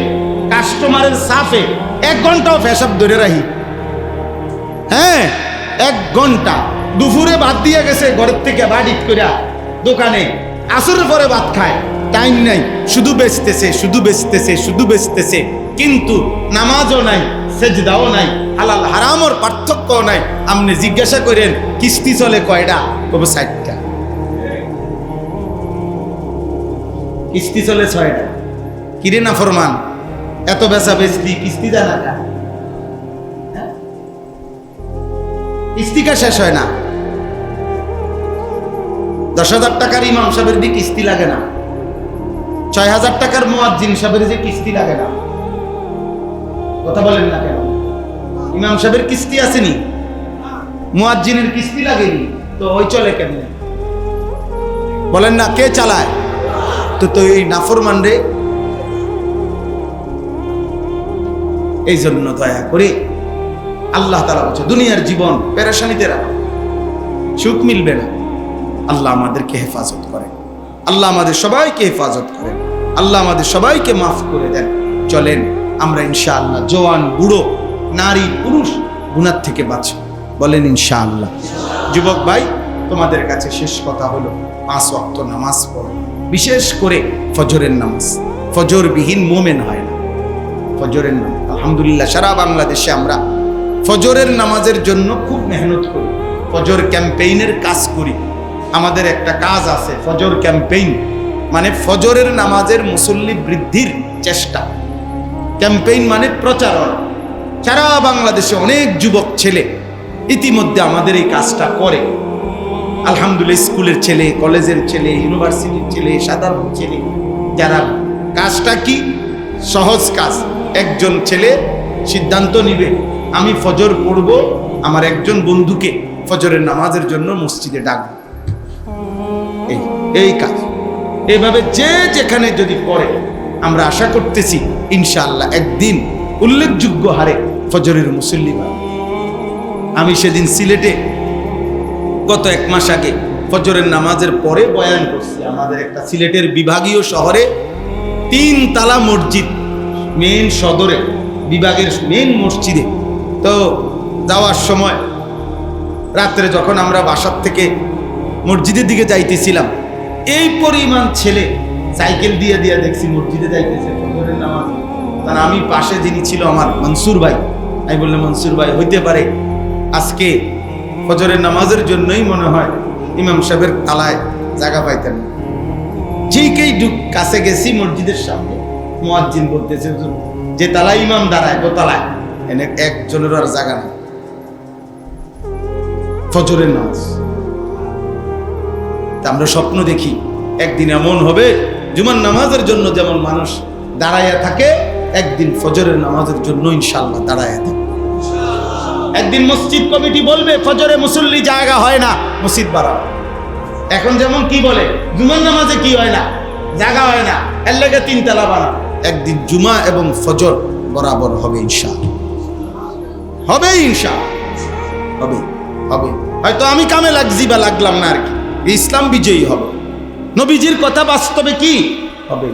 কাস্টমারের সাফে 1 ঘন্টাও ফেসাব ধরে রাখি। হ্যাঁ, 1 ঘন্টা দুপুরে ভাত দিয়ে গেছে ঘরের থেকে বাড়িত করে দোকানে, আসরের পরে ভাত খায়, টাইম নাই, শুধু বেচতেছে, শুধু বেচতেছে, শুধু বেচতেছে, কিন্তু নামাজও নাই, সেজদাও নাই, হালাল হারামর পার্থক্য নাই। আপনি জিজ্ঞাসা করেন কিস্তি চলে কয়টা, কবে 60টা, কিস্তি চলে 6টা। কিরে না ফরমান, এত বেচা বেচতি, কিস্তি জানা না, কিস্তিকা শেষ হয় না। 10,000 টাকার ইমাম সাহেবের দিয়ে কিস্তি লাগে না, 6,000 টাকার মুয়াজ্জিন সাহেবের যে কিস্তি লাগে না। কথা বলেন না কেন? ইমাম সাহেবের কিস্তি আসেনি, মুয়াজ্জিনের কিস্তি লাগেনি, তো ওই চলে কেমনে? বলেন না, কে চালায়? তো এই নাফরমান রে। এই জন্য দয়া করে আল্লাহ তাআলা বলছে দুনিয়ার জীবন পেরেশানিতে রাখো, সুখ মিলবে না। আল্লাহ আমাদেরকে হেফাজত করেন, আল্লাহ আমাদের সবাইকে হেফাজত করেন, আল্লাহ আমাদের সবাইকে মাফ করে দেন। চলেন আমরা ইনশাআল্লাহ জওয়ান, বুড়ো, নারী, পুরুষ গুনাহ থেকে বাঁচব, বলেন ইনশাআল্লাহ। যুবক ভাই, তোমাদের কাছে শেষ কথা হলো 5 ওয়াক্ত নামাজ পড়ো, বিশেষ করে ফজরের নামাজ। ফজরবিহীন মোমেন হয় না। ফজরের নামাজ, আলহামদুলিল্লাহ সারা বাংলাদেশে আমরা ফজরের নামাজের জন্য খুব মেহনত করি, ফজর ক্যাম্পেইনের কাজ করি। আমাদের একটা কাজ আছে ফজর ক্যাম্পেইন, মানে ফজরের নামাজের মুসল্লি বৃদ্ধির চেষ্টা। ক্যাম্পেইন মানে প্রচারণা। সারা বাংলাদেশে অনেক যুবক ছেলে ইতিমধ্যে আমাদের এই কাজটা করে, আলহামদুলিল্লাহ। স্কুলের ছেলে, কলেজের ছেলে, ইউনিভার্সিটির ছেলে, সাধারণ ছেলে, যারা কাজটা কি সহজ কাজ। একজন ছেলে সিদ্ধান্ত নিবে আমি ফজর পড়ব, আমার একজন বন্ধুকে ফজরের নামাজের জন্য মসজিদে ডাকবো, এই কাজ। এইভাবে যে যেখানে যদি করে, আমরা আশা করতেছি ইনশাআল্লাহ একদিন উল্লেখযোগ্য হারে ফজরের মুসল্লি বাড়বে। আমি সেদিন সিলেটে গত 1 মাস আগে ফজরের নামাজের পরে বয়ান করছি। আমাদের একটা সিলেটের বিভাগীয় শহরে 3 তালা মসজিদ, মেইন সদরে, বিভাগের মেইন মসজিদে। তো যাওয়ার সময় রাত্রে যখন আমরা বাসার থেকে মসজিদের দিকে যাইতেছিলাম, এই পরিমাণ ছেলে সাইকেল দিয়ে দিয়ে দেখছি মসজিদে যাইতেছে ফজরের নামাজ। তার আমি পাশে যিনি ছিল আমার মনসুর ভাই, আমি বললাম মনসুর ভাই, হইতে পারে আজকে ফজরের নামাজের জন্যই মনে হয় ইমাম সাহেবের তালায় জায়গা পাইতেন। ঠিকই কাছে গেছি মসজিদের সামনে, মুয়াজ্জিন বলতেছে যে তালায় ইমাম দাঁড়ায় দোতলায়, এনে একজনের আর জায়গা নেই। ফজরের নামাজ আমরা স্বপ্ন দেখি একদিন এমন হবে জুমার নামাজের জন্য যেমন মানুষ দাঁড়াইয়া থাকে, একদিন ফজরের নামাজের জন্য ইনশাআল্লাহ দাঁড়াইয়া থাকে। একদিন মসজিদ কমিটি বলবে ফজরে মুসল্লি জায়গা হয় না, মসজিদ বাড়াও। এখন যেমন কি বলে জুমার নামাজে কি হয় না, জায়গা হয় না, এর লেগে 3 তালা বানাও। একদিন জুমা এবং ফজর বরাবর হবে ইনশাআল্লাহ, হবে ইনশাআল্লাহ, হবে হবে। হয়তো আমি কামে লাগছি বা লাগলাম না, আর কি ইসলাম বিজয়ী হবে। নবীজির কথা বাস্তবে কি হবে।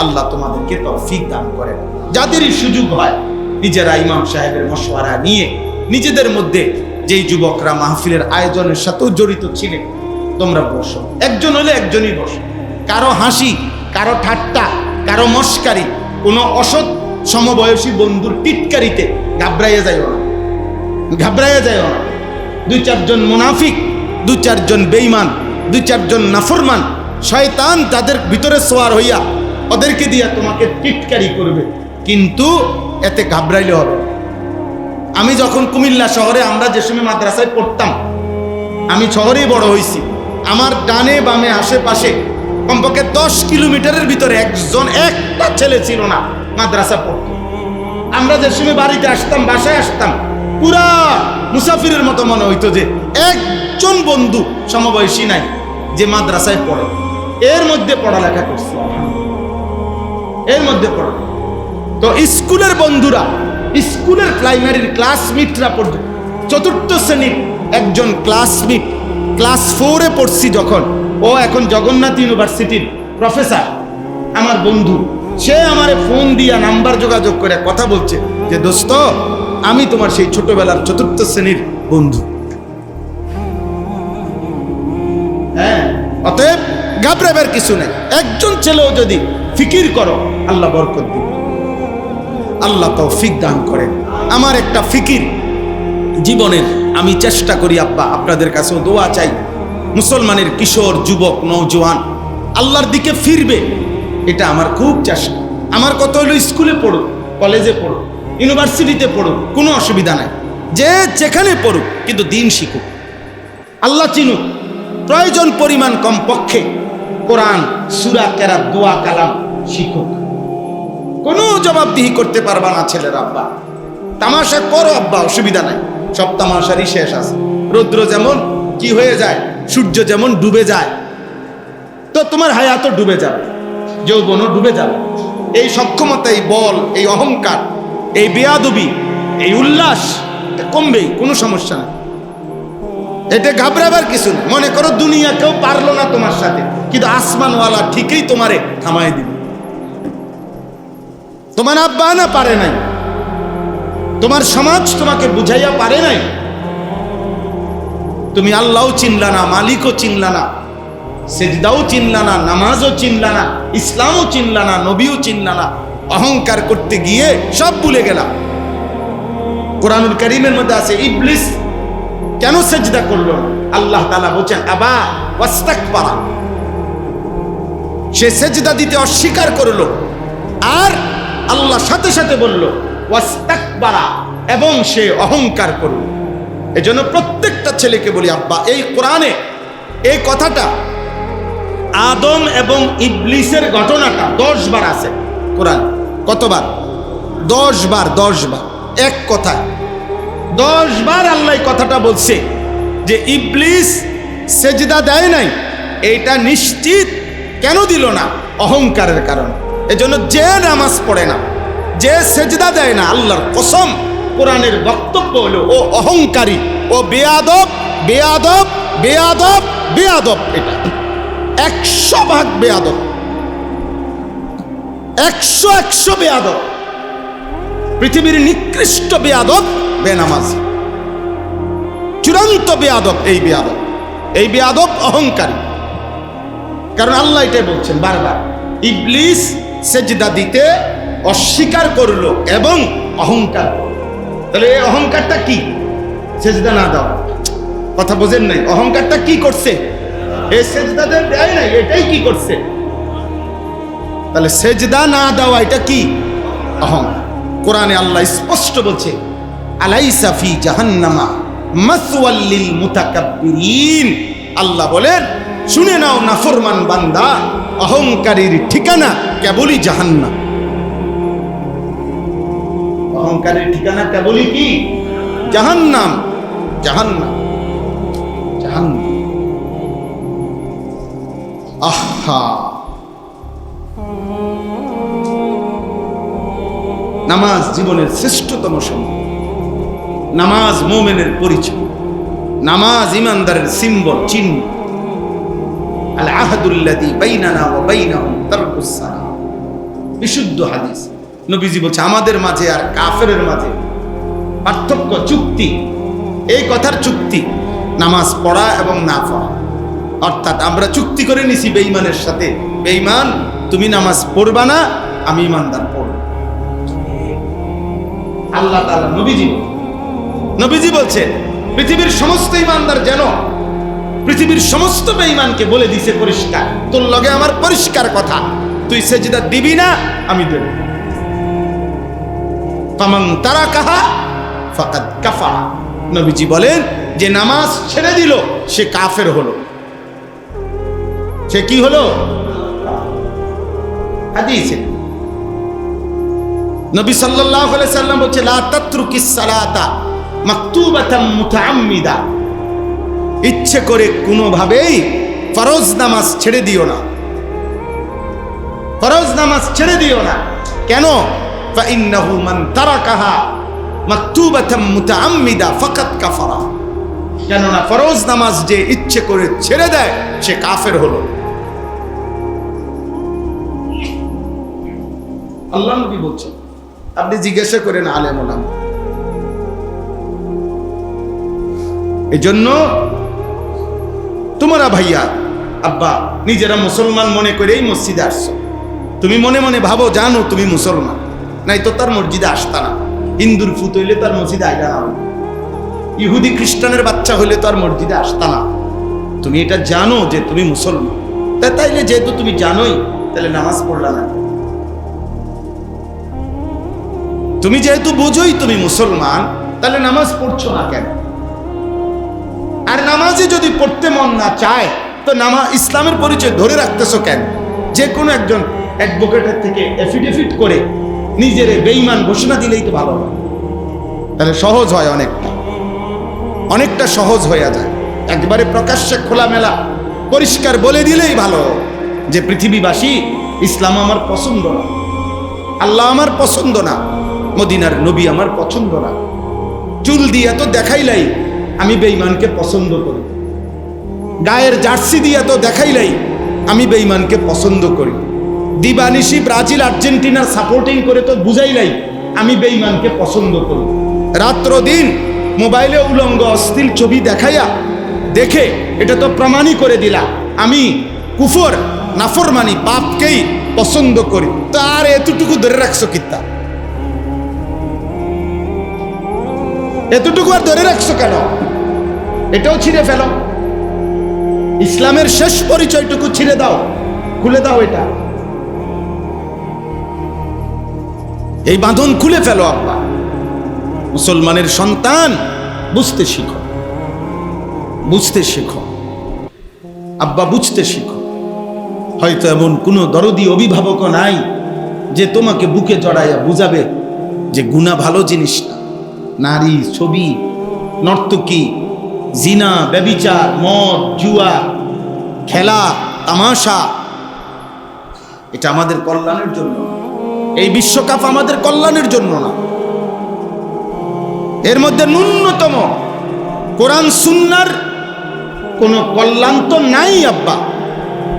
আল্লাহ তোমাদেরকে তৌফিক দান করেন। যাদেরই সুযোগ হয় নিজেরা ইমাম সাহেবের মশওয়ারা নিয়ে নিজেদের মধ্যে, যেই যুবকরা মাহফিলের আয়োজনের সাথেও জড়িত ছিলেন, তোমরা বসো। একজন হলে একজনই বসো। কারো হাসি, কারো ঠাট্টা, কারো মস্কারি, কোনো অসৎ সমবয়সী বন্ধুর টিটকারিতে ঘাবড়াইয়া যাইও না, ঘাবড়াইয়া যাইও না। 2-4 জন মুনাফিক, 2-4 জন বেঈমান, 2-4 জন নাফরমান শয়তান তাদের ভিতরে সোয়ার হইয়া ওদেরকে দিয়া তোমাকে টিটকারি করবে, কিন্তু এতে ঘাবড়াইলে হবে। আমি যখন কুমিল্লা শহরে, আমরা যে সময় মাদ্রাসায় পড়তাম, আমি শহরেই বড় হয়েছি, আমার ডানে বামে আশেপাশে কমপক্ষে 10 কিলোমিটারের ভিতরে একটা ছেলে ছিল না মাদ্রাসা পড়তো। আমরা যে সময় বাড়িতে আসতাম, বাসায় আসতাম, পুরা মুসাফিরের মতো মনে হইতো যে একজন বন্ধু সমবয়সী নাই যে মাদ্রাসায় পড়ে, এর মধ্যে পড়ালেখা করছে, এর মধ্যে পড়ে। তো স্কুলের বন্ধুরা, স্কুলের প্রাইমারির ক্লাসমেটরা পড়তো, 4th শ্রেণীর একজন ক্লাসমেট, ক্লাস 4-এ পড়ছি যখন, ও এখন জগন্নাথ ইউনিভার্সিটির প্রফেসর, আমার বন্ধু, সে আমারে ফোন দিয়া নাম্বার যোগাযোগ করে কথা বলছে যে দোস্ত, আমি তোমার সেই ছোটবেলার 4th শ্রেণীর বন্ধু। হ্যাঁ, অতএব ঘাবড়াবার কিছু নেই। একজন ছেলেও যদি ফিকির করো, আল্লাহ বরকত দিবে, আল্লাহ তৌফিক দান করেন। আমার একটা ফিকির জীবনের, আমি চেষ্টা করি আব্বা, আপনাদের কাছেও দোয়া চাই, মুসলমানের কিশোর যুবক নওজোয়ান আল্লাহর দিকে ফিরবে, এটা আমার খুব চেষ্টা। আমার কথা হলো স্কুলে পড়ো, কলেজে পড়ো, ইউনিভার্সিটিতে পড়ো, কোনো অসুবিধা নাই, যে যেখানে পড়ুক, কিন্তু দিন শিখুক, আল্লাহ চিনুক, প্রয়োজন পরিমাণ কমপক্ষে কোরআন, সূরা, কেরাত, দোয়া, কালাম শিখুক। কোনো জবাবদিহি করতে পারবা না ছেলের আব্বা, তামাশা করো আব্বা, অসুবিধা নাই, সব তামাশারই শেষ আছে। রৌদ্র যেমন কি হয়ে যায়, সূর্য যেমন ডুবে যায়, তো তোমার হায়াতও ডুবে যাবে, যৌবনও ডুবে যাবে। এই সক্ষমতা, এই বল, এই অহংকার, এই বেয়াদবি, এই উল্লাস কমবেই, কোনো সমস্যা নেই, এতে ঘাবড়াবার কিছু নেই। মনে করো দুনিয়া কেউ পারলো না তোমার সাথে, কিন্তু আসমানওয়ালা ঠিকই তোমারে থামাই দিবে। তোমার আব্বা না পারে নাই, তোমার সমাজ তোমাকে বুঝাইয়া পারে নাই, তুমি আল্লাহও চিনলা না, মালিকও চিনলা না, সেজদাও চিনলা না, নামাজও চিনলা না, ইসলামও চিনলা না, নবীও চিনলা না, অহংকার করতে গিয়ে সব ভুলে গেলা। কোরআনুল কারীমের মধ্যে আছে ইবলিস কেন সেজদা করলো, আল্লাহ তাআলা বলেন আবা ওয়াস্তাকবারা, সে সেজদা দিতে অস্বীকার করলো, আর আল্লাহ সাথে সাথে বলল ওয়াস্তাকবারা, এবং সে অহংকার করল। এজন্য প্রত্যেকটা ছেলেকে বলি আব্বা, এই কোরআনে এই কথাটা, আদম এবং ইবলিসের ঘটনাটা 10 বার আছে কোরআন। কতবার? 10 বার, 10 বার, এক কথা 10 বার আল্লাহ কথাটা বলছে যে ইবলিস সেজদা দেয় নাই, এইটা নিশ্চিত কেন দিল না? অহংকারের কারণে। এজন্য যে নামাজ পড়ে না, যে সেজদা দেয় না, আল্লাহর কসম, কোরআনের বক্তব্য হলো ও অহংকারী, ও বেয়াদব, বেয়াদব, বেয়াদব, বেয়াদব। এটা 100% বেয়াদব, 100 বেয়াদব। পৃথিবীর নিকৃষ্ট বেয়াদব বেনামাজি, চূড়ান্ত বেয়াদব এই বেয়াদব, এই বেয়াদব অহংকারী। কারণ আল্লাহ এটাই বলছেন বারবার, ইবলিস সেজদা দিতে অস্বীকার করলো এবং অহংকার। তাহলে এই অহংকারটা কি? সেজদা না দাও, কথা বোঝেন নাই? অহংকারটা কি করছে? এই সেজদা দেয় নাই, এটাই কি করছে? তাহলে সেজদা না দেওয়া এটা কি? অহংকার। কোরআনে আল্লাহ স্পষ্ট বলছে আলাইসা ফি জাহান্নামা মাসওয়াল লিল মুতাকাব্বিরিন। আল্লাহ বলেন শুনে নাও নাফরমান বান্দা, অহংকারীর ঠিকানা কেবলই জাহান্নাম। অহংকারের ঠিকানা কেবলই কি? জাহান্নাম, জাহান্নাম, জাহান্নাম। আহা, নামাজ জীবনের শ্রেষ্ঠতম সম্পদ। নামাজ মুমিনের পরিচয়, নামাজ ইমানদারের সিম্বল, চিহ্ন। আল আহদুল্লাযী বাইনানা ওয়া বাইনাহুম তারকুস সালাহ। বিশুদ্ধ হাদিস, নবীজি বলছে আমাদের মাঝে আর কাফেরের মাঝে পার্থক্য, চুক্তি। এই কথার চুক্তি নামাজ পড়া এবং না পড়া। অর্থাৎ আমরা চুক্তি করে নিছি বেঈমানের সাথে, বেঈমান তুমি নামাজ পড়বা না, আমি ইমানদার পড়ব। আল্লাহ তাআলা নবীজি বলছেন পৃথিবীর সমস্ত ইমানদার যেন পৃথিবীর সমস্ত বেঈমানকে বলে দিছে পরিষ্কার, তোর লগে আমার পরিষ্কার কথা, তুই সেজদা দিবি না, আমি দেব। ফামান তারাকাহা ফাকাদ কাফারা, নবীজি বলেন যে নামাজ ছেড়ে দিল সে কাফের হলো। সে কি হলো? হাদিসে নবী সাল্লাল্লাহু আলাইহি সাল্লাম বলছে, লা তাতরুকিস সালাতা মাকতুবাতাম মুতাআম্মিদা, ইচ্ছে করে কোনোভাবেই ফরজ নামাজ ছেড়ে দিও না, ফরজ নামাজ ছেড়ে দিও না। কেন? ফাইন্নাহু মান তারাকাহা মাকতুবাতাম মুতাআম্মিদা ফাকাদ কাফারা, কেননা ফরজ নামাজ যে ইচ্ছে করে ছেড়ে দেয় সে কাফের হলো। আল্লাহ নবী বলছেন, আপনি জিজ্ঞাসা করেন আলেম ওলামা। এজন্য তোমরা ভাইয়া আব্বা নিজেরা মুসলমান মনে করেই মসজিদে আসছো, তুমি মনে মনে ভাবো জানো তুমি মুসলমান, নাই তো তার মসজিদে আসতা না। হিন্দুর ফুত হইলে তার মসজিদে আইতা না, ইহুদি খ্রিস্টানের বাচ্চা হইলে তো আর মসজিদে আসতা না। তুমি এটা জানো যে তুমি মুসলমান, তাইলে যেহেতু তুমি জানোই তাহলে নামাজ পড়লা না। তুমি যেহেতু বোঝোই তুমি মুসলমান, তাহলে নামাজ পড়ছো না কেন? আর নামাজে যদি পড়তে মন না চায় তো ইসলামের পরিচয় ধরে রাখতেছো কেন? যে কোনো একজন অ্যাডভোকেটের থেকে এফিডেভিট করে নিজের বেঈমান ঘোষণা দিলেই তো ভালো হয়, তাহলে সহজ হয়, অনেকটা সহজ হয়ে যায়। একবারে প্রকাশ্যে খোলামেলা পরিষ্কার বলে দিলেই ভালো যে পৃথিবীবাসী ইসলাম আমার পছন্দ না, আল্লাহ আমার পছন্দ না, মদিনার নবী আমার পছন্দ না। চুল দিয়ে তো দেখাইলাই আমি বেঈমানকে পছন্দ করি, গায়ের জার্সি দিয়ে তো দেখাইলাই আমি বেঈমানকে পছন্দ করি, দিবানিশি ব্রাজিল আর্জেন্টিনার সাপোর্টিং করে তো বুঝাইলাই আমি বেঈমানকে পছন্দ করি। রাত্র দিন মোবাইলে উলঙ্গ অশ্লীল ছবি দেখাইয়া দেখে এটা তো প্রমাণই করে দিলা আমি কুফর নাফরমানি পাপকেই পছন্দ করি। তো আর এতটুকু ধরে রাখছো কিতা? এতটুকু আর ধরে রাখছো কেন? এটাও ছিঁড়ে ফেলো, ইসলামের শেষ পরিচয়টুকু ছিঁড়ে দাও, খুলে দাও। এটা এই বাঁধন খুলে ফেলো। আব্বা মুসলমানের সন্তান বুঝতে শিখো, বুঝতে শিখো আব্বা, বুঝতে শিখো। হয়তো এমন কোনো দরদি অভিভাবক নাই যে তোমাকে বুকে জড়াইয়া বুঝাবে যে গুনাহ ভালো জিনিস না, নারী, ছবি, নর্তকী, জিনা, ব্যভিচার, মদ, জুয়া, খেলা, তামাশা এটা আমাদের কল্যাণের জন্য, এই বিশ্বকাপ আমাদের কল্যাণের জন্য না। এর মধ্যে ন্যূনতম কোরআন সুন্নাহর কোনো কল্যাণ তো নাই আব্বা,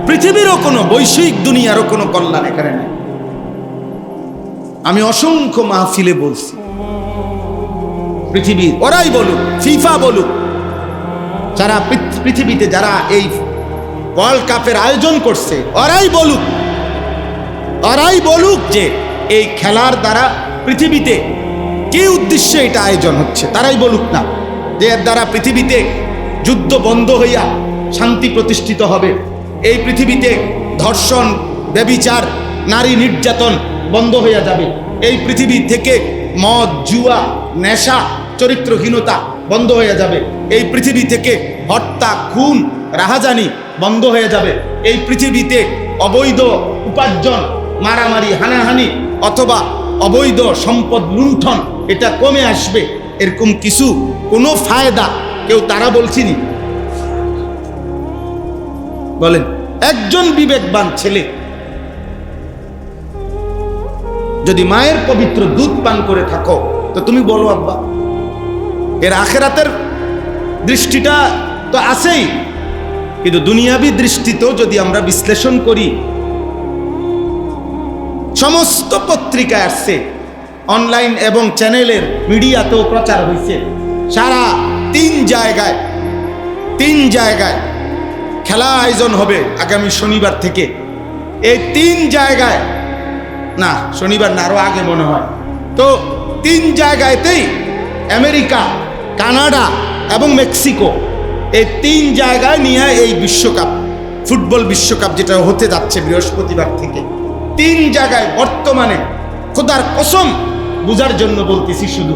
পৃথিবীরও কোনো বৈশ্বিক দুনিয়ারও কোনো কল্যাণ এখানে নেই। আমি অসংখ্য মাহফিলে বলছি, পৃথিবীর ওরাই বলুক, ফিফা বলুক, যারা পৃথিবীতে যারা এই ওয়ার্ল্ড কাপের আয়োজন করছে, ওরাই বলুক যে এই খেলার দ্বারা পৃথিবীতে কি উদ্দেশ্যে এটা আয়োজন হচ্ছে, তারাই বলুক না যে এর দ্বারা পৃথিবীতে যুদ্ধ বন্ধ হইয়া শান্তি প্রতিষ্ঠিত হবে, এই পৃথিবীতে ধর্ষণ, ব্যভিচার, নারী নির্যাতন বন্ধ হইয়া যাবে, এই পৃথিবী থেকে মদ, জুয়া, নেশা, চরিত্রহীনতা বন্ধ হয়ে যাবে, এই পৃথিবী থেকে হত্যা, খুন, রাহাজানি বন্ধ হয়ে যাবে, এই পৃথিবীতে অবৈধ উপার্জন, মারামারি, হানাহানি অথবা অবৈধ সম্পদ লুণ্ঠন এটা কমে আসবে, এরকম কিছু কোনো ফায়দা কেউ তারা বলছিনি? বলেন, একজন বিবেকবান ছেলে যদি মায়ের পবিত্র দুধ পান করে থাকো তো তুমি বলো আব্বা, এর আখেরাতের দৃষ্টিটা তো আছেই, কিন্তু দুনিয়াবী দৃষ্টিতেও যদি আমরা বিশ্লেষণ করি, সমস্ত পত্রিকায় আসছে, অনলাইন এবং চ্যানেলের মিডিয়াতেও প্রচার হয়েছে, সারা তিন জায়গায় খেলা আয়োজন হবে আগামী শনিবার থেকে। এই তিন জায়গায়, না শনিবার না, আরো আগে মনে হয়, তো তিন জায়গাতেই আমেরিকা, কানাডা এবং মেক্সিকো, এই 3 জায়গায় নিয়ে এই বিশ্বকাপ, ফুটবল বিশ্বকাপ যেটা হতে যাচ্ছে বৃহস্পতিবার থেকে, 3 জায়গায় বর্তমানে, খোদার কসম বুঝার জন্য বলতেছি, শুধু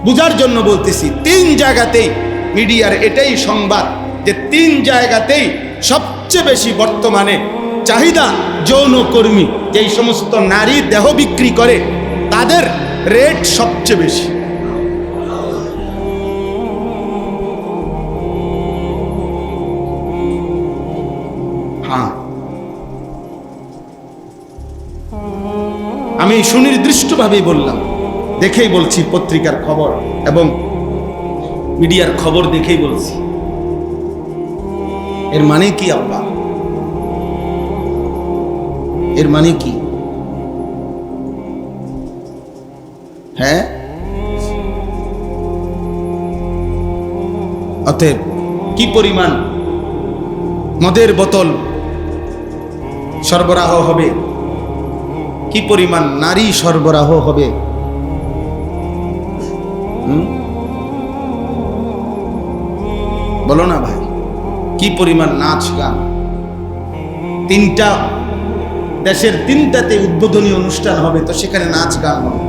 বুঝার জন্য বলতেছি, 3 জায়গাতেই মিডিয়ার এটাই সংবাদ যে 3 জায়গাতেই সবচেয়ে বেশি বর্তমানে চাহিদা যৌনকর্মী, যেই সমস্ত নারী দেহ বিক্রি করে তাদের রেট সবচেয়ে বেশি। হ্যাঁ, আমি সুনির্দিষ্টভাবেই বললাম, দেখেই বলছি, পত্রিকার খবর এবং মিডিয়ার খবর দেখেই বলছি। এর মানে কি আব্বা? এর মানে কি? হ্যাঁ, অতএব কি পরিমাণ মদের বোতল সরবরাহ হবে, কি পরিমাণ নারী সরবরাহ হবে, বলো না ভাই, কি পরিমাণ নাচ গান। 3টা দেশের 3টাতে উদ্বোধনী অনুষ্ঠান হবে, তো সেখানে নাচ গান হবে।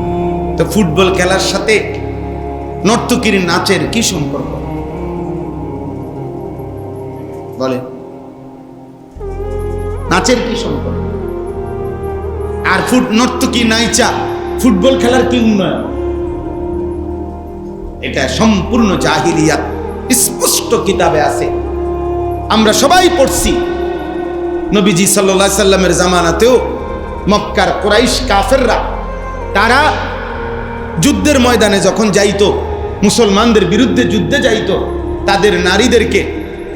তো ফুটবল খেলার সাথে নর্তকীর নাচের কি সম্পর্ক বলে? নাচের কি সম্পর্ক? আর নর্তকী নাইচা ফুটবল খেলার কি উন্নয়ন? এটা সম্পূর্ণ জাহিলিয়াত, স্পষ্ট কিতাবে আছে, আমরা সবাই পড়ছি। নবীজি সাল্লাল্লাহু আলাইহি সাল্লামের জামানাতেও মক্কার কুরাইশ কাফেররা তারা যুদ্ধের ময়দানে যখন যাইতো, মুসলমানদের বিরুদ্ধে যুদ্ধে যাইতো, তাদের নারীদেরকে,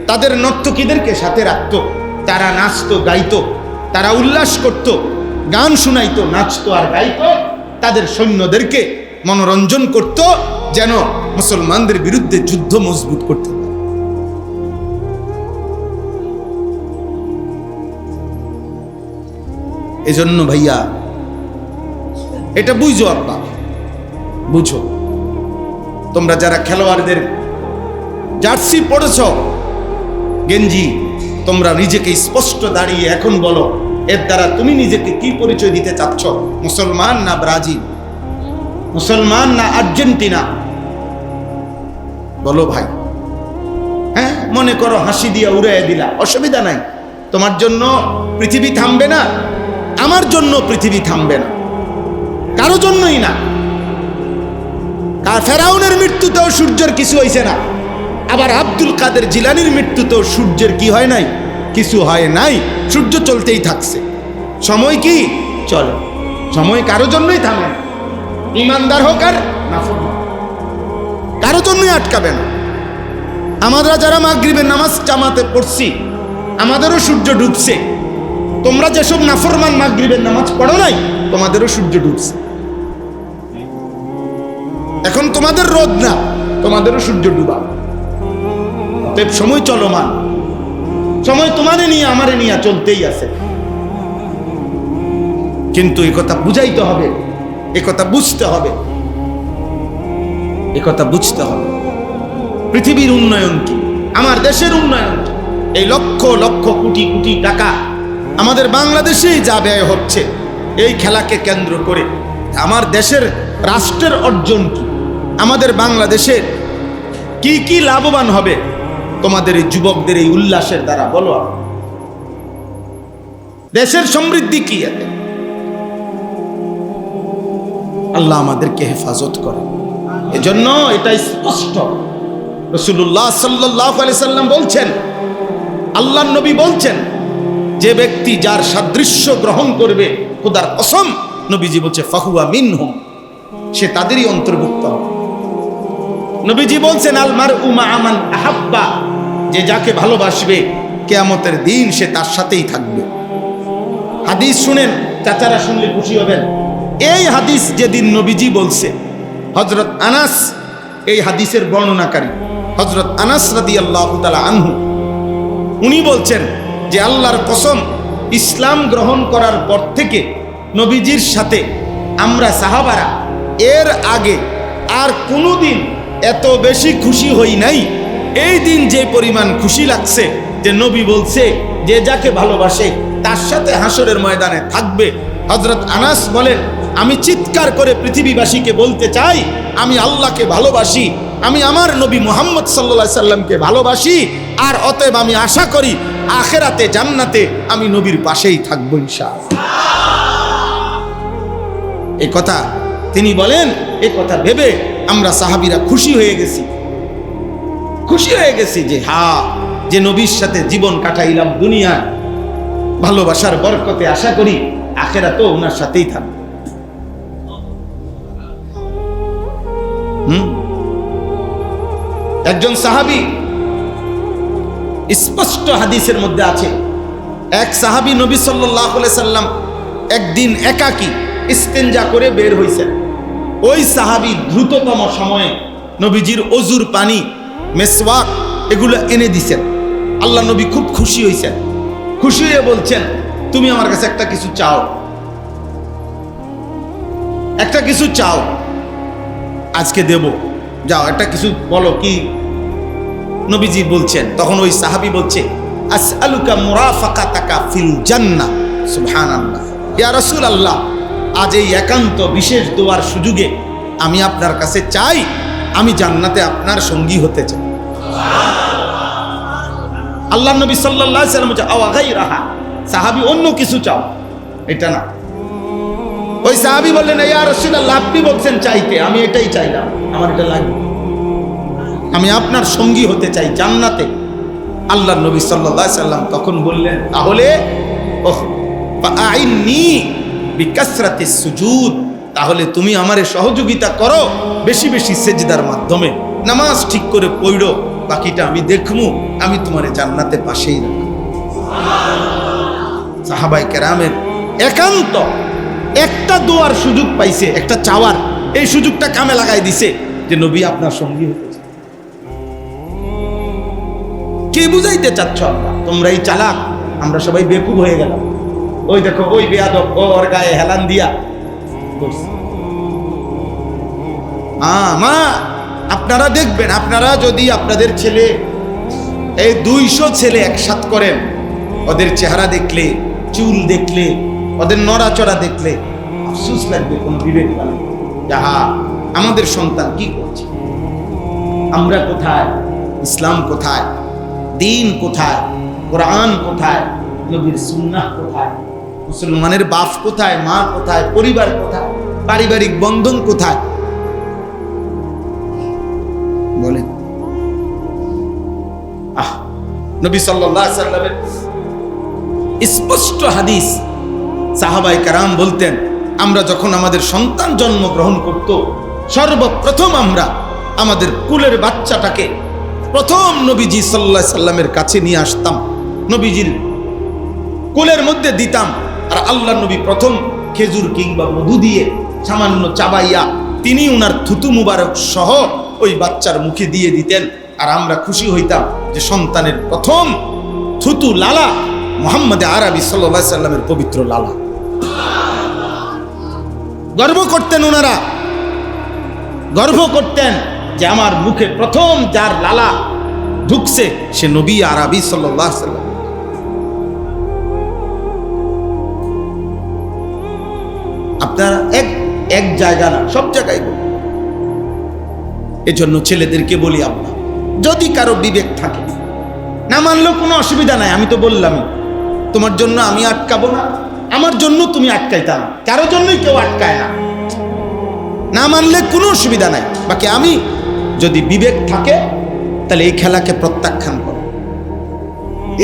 তাদের নর্তকীদেরকে সাথে রাখতো। তারা নাচতো, গাইতো, তারা উল্লাস করত, গান শুনাইতো, নাচতো আর গাইতো, তাদের সৈন্যদেরকে মনোরঞ্জন করত, যেন মুসলমানদের বিরুদ্ধে যুদ্ধ মজবুত করতে পারে। এজন্য ভাইয়া এটা বুঝো আব্বা, বুঝো। তোমরা যারা খেলোয়াড়দের জার্সি পড়েছ, গেঞ্জি, তোমরা নিজেকে স্পষ্ট দাঁড়িয়ে এখন বলো, এর দ্বারা তুমি নিজেকে কি পরিচয় দিতে চাচ্ছ? মুসলমান না ব্রাজিল? মুসলমান না আর্জেন্টিনা? বলো ভাই। হ্যাঁ, মনে করো হাসি দিয়া উড়াইয়া দিলা, অসুবিধা নাই, তোমার জন্য পৃথিবী থামবে না, আমার জন্য পৃথিবী থামবে না, কারো জন্যই না। ফেরাউনের মৃত্যুতেও সূর্যের কিছু হয়েছে না, আবার আব্দুল কাদের জিলানির মৃত্যুতেও সূর্যের কি হয় নাই? কিছু হয় নাই, সূর্য চলতেই থাকছে। সময় কি চলে, সময় কারো জন্যই থামে না, ইমানদার হোক আর নাফরমান, কারো জন্যই আটকাবে না। আমরা যারা মাগরিবের নামাজ জামাতে পড়ছি, আমাদেরও সূর্য ডুবছে। তোমরা যেসব নাফরমান মাগরিবের নামাজ পড়ো নাই, তোমাদেরও সূর্য ডুবছে। এখন তোমাদের রোদ না, তোমাদেরও সূর্য ডুবা। সময় চলমান, সময় তোমারে নিয়ে আমারে নিয়ে চলতেই আছে। কিন্তু একথা বুঝাইতে হবে, একথা বুঝতে হবে, একথা বুঝতে হবে। পৃথিবীর উন্নয়ন কি, আমার দেশের উন্নয়ন কি? এই লক্ষ লক্ষ কোটি কোটি টাকা আমাদের বাংলাদেশেই যা ব্যয় হচ্ছে এই খেলাকে কেন্দ্র করে, আমার দেশের রাষ্ট্রের অর্জন কি? আমাদের বাংলাদেশের কি কি লাভবান হবে তোমাদের এই যুবকদের এই উল্লাসের দ্বারা? বলো, দেশের সমৃদ্ধি কি? আল্লাহ আমাদেরকে হেফাজত করে। এজন্য এটা স্পষ্ট, রাসূলুল্লাহ সাল্লাল্লাহু আলাইহি সাল্লাম বলছেন, আল্লাহর নবী বলছেন, যে ব্যক্তি যার সাদৃশ্য গ্রহণ করবে, খোদার কসম নবীজি বলছে, ফাহুয়া মিনহুম, সে তাদেরই অন্তর্ভুক্ত হবে। নবীজি বলছেন, আল মারউ মা মান আহাব্বা, যে যাকে ভালোবাসবে কিয়ামতের দিন সে তার সাথেই থাকবে। হাদিস শুনেন, চাচারা শুনলে খুশি হবেন। এই হাদিস যেদিন নবীজি বলছে, হযরত আনাস এই হাদিসের বর্ণনাকারী, হযরত আনাস রাদিয়াল্লাহু তাআলা আনহু, উনি বলছেন যে আল্লাহর কসম, ইসলাম গ্রহণ করার পর থেকে নবীজির সাথে আমরা সাহাবারা এর আগে আর কোনোদিন এত বেশি খুশি হই নাই এই দিন যে পরিমাণ খুশি লাগছে যে নবী বলছে যে যাকে ভালোবাসে তার সাথে হাসরের ময়দানে থাকবে। হযরত আনাস বলেন, আমি চিৎকার করে পৃথিবীবাসীকে বলতে চাই, আমি আল্লাহকে ভালোবাসি, আমি আমার নবী মুহাম্মদ সাল্লাল্লাহু আলাইহি সাল্লামকে ভালোবাসি, আর অতএব আমি আশা করি আখিরাতে জান্নাতে আমি নবীর পাশেই থাকবো ইনশাআল্লাহ। এই কথা তিনি বলেন, এই কথা ভেবে আমরা সাহাবীরা খুশি হয়ে গেছি যে হ্যাঁ, যে নবীর সাথে জীবন কাটাইলাম দুনিয়া, ভালোবাসার বরকতে আশা করি আখিরাতেও ওনার সাথেই থাকবো। একজন সাহাবী, স্পষ্ট হাদিসের মধ্যে আছে, এক সাহাবী নবী সাল্লাল্লাহু আলাইহি সাল্লাম একদিন একাকী ইস্তেঞ্জা করে বের হইছেন। ওই সাহাবী দ্রুততম সময়ে নবীজির ওযুর পানি, মেসওয়াক এগুলো এনে দিছেন। আল্লাহ নবী খুব খুশি হইছেন, খুশি হয়ে বলছেন, তুমি আমার কাছে একটা কিছু চাও, আজকে দেব, যাও একটা কিছু বলো, কি? নবীজি বলছেন, তখন ওই সাহাবী বলছে, আসআলুকা মুরাফাকাতাকা ফিল জান্নাহ। সুবহানাল্লাহ, ইয়া রাসূলুল্লাহ, আজ এই একান্ত বিশেষ দোয়ার সুযোগে আমি আপনার কাছে চাই, আমি জান্নাতে আপনার সঙ্গী হতে চাই। আল্লাহ নবী সাল্লাল্লাহু আলাইহি ওয়াসাল্লাম বলছে, আওয়া গায়রাহা, সাহাবী অন্য কিছু চাও, এটা না। ওই সাহাবী বললেন, ইয়া রাসূলুল্লাহ, আপনি বলছেন চাইতে, আমি এটাই চাইলাম, আমার এটা লাগবে, আমি আপনার সঙ্গী হতে চাই জান্নাতে। আল্লাহ নবী সাল্লাল্লাহু আলাইহি ওয়াসাল্লাম তখন বললেন, তাহলে ফাআইন্নী বিকাসরাতিস সুজুদ, তাহলে তুমি আমারে সহযোগিতা করো বেশি বেশি সেজদার মাধ্যমে, নামাজ ঠিক করে পড়ো, বাকিটা আমি দেখমু, আমি তোমারে জান্নাতে পাশেই রাখব। সাহাবায়ে কেরামের একান্ত একটা দোয়ার সুযোগ পাইছে, একটা চাওয়ার, এই সুযোগটা কামে লাগাই দিছে যে নবী আপনার সঙ্গী হতে চায়। কে বুঝাইতে চাচ্ছ আল্লাহ? তোমরাই চালাক, আমরা সবাই বেকুব হয়ে গেলাম। ওই দেখো, ওই বেয়াদব ওর গায়ে হেলান দিয়া মা, আপনারা দেখবেন, আপনারা যদি আপনাদের ছেলে, এই 200 ছেলে একসাথ করেন, ওদের চেহারা দেখলে, চুল দেখলে, ওদের নড়াচড়া দেখলে আফসোস লাগবে, কোন বিবেক লাগবে, যাহা আমাদের সন্তান কি করছে, আমরা কোথায়, ইসলাম কোথায়, দ্বীন কোথায়, কোরআন কোথায়, নবীর সুন্নাহ কোথায়, মুসলমানের বাপ কোথায়, মা কোথায়, পরিবার কোথায়, পারিবারিক বন্ধন কোথায়, বলেন। নবী সাল্লাল্লাহু আলাইহি সাল্লামের স্পষ্ট হাদিস, সাহাবায়ে কেরাম বলতেন, আমরা যখন আমাদের সন্তান জন্মগ্রহণ করত, সর্বপ্রথম আমরা আমাদের কুলের বাচ্চাটাকে প্রথম নবীজি সাল্লাল্লাহু আলাইহি সাল্লামের কাছে নিয়ে আসতাম, নবীজির কোলের মধ্যে দিতাম, আর আল্লাহ নবী প্রথম খেজুর কিংবা মধু দিয়ে সামান্য চাবাইয়া তিনি উনার থুতু মুবারক সহ ওই বাচ্চার মুখে দিয়ে দিতেন, আর আমরা খুশি হইতাম যে সন্তানের প্রথম থুতু লালা মুহাম্মদ আরবি সাল্লাল্লাহু আলাইহি সাল্লামের পবিত্র লালা। গর্ব করতেন ওনারা, গর্ব করতেন যে আমার মুখে প্রথম যার লালা ঢুকছে সে নবী আরবি সাল্লাল্লাহু আলাইহি সাল্লাম। আপনারা এক জায়গা না, সব জায়গায় বলি। এজন্য ছেলেদেরকে বলি, আমরা যদি কারো বিবেক থাকে, না মানলেও কোনো অসুবিধা নাই, আমি তো বললাম, তোমার জন্য আমি আটকাবো না, আমার জন্য তুমি আটকাইতা না, কারোর জন্যই কেউ আটকায় না, না মানলে কোনো অসুবিধা নাই। বাকি আমি যদি বিবেক থাকে, তাহলে এই খেলাকে প্রত্যাখ্যান করো,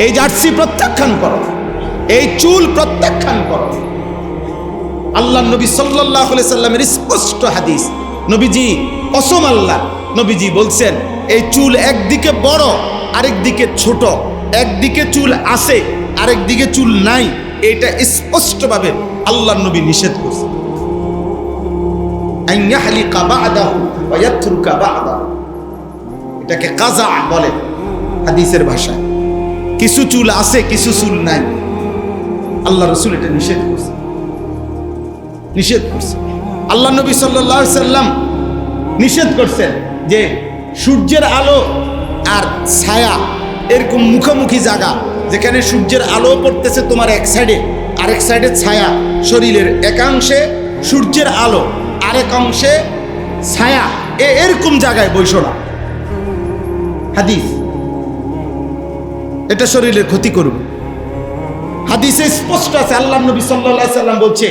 এই জার্সি প্রত্যাখ্যান করো, এই চুল প্রত্যাখ্যান করো। আল্লাহ নবী সাল্লাল্লাহু আলাইহি সাল্লামের স্পষ্ট হাদিস, নবীজি কসম আল্লাহ, নবীজি বলছেন, এই চুল একদিকে বড় আরেক দিকে ছোট, একদিকে চুল আছে আরেক দিকে চুল নাই, এটা স্পষ্টভাবে আল্লাহ নবী নিষেধ করছে। আইয়াহলিকা বা'দাহু ওয়া ইয়াতরুকা বা'দাহু, এটাকে কাজা বলে হাদিসের ভাষায়। কিছু চুল আছে, কিছু চুল নাই, আল্লাহ রাসূল এটা নিষেধ করছে, নিষেধ করছে। আল্লাহ নবী সাল্লাল্লাহু আলাইহি সাল্লাম নিষেধ করছেন যে সূর্যের আলো আর ছায়া এরকম মুখোমুখি জায়গা, যেখানে সূর্যের আলো পড়তেছে তোমার এক সাইডে, আরেক সাইডে ছায়া, শরীরের একাংশে সূর্যের আলো, আরেক অংশে ছায়া, এরকম জায়গায় বইসো না। হাদিস, এটা শরীরের ক্ষতি করবে। হাদিসে স্পষ্ট আছে, আল্লাহ নবী সাল্লাল্লাহু আলাইহি সাল্লাম বলছে,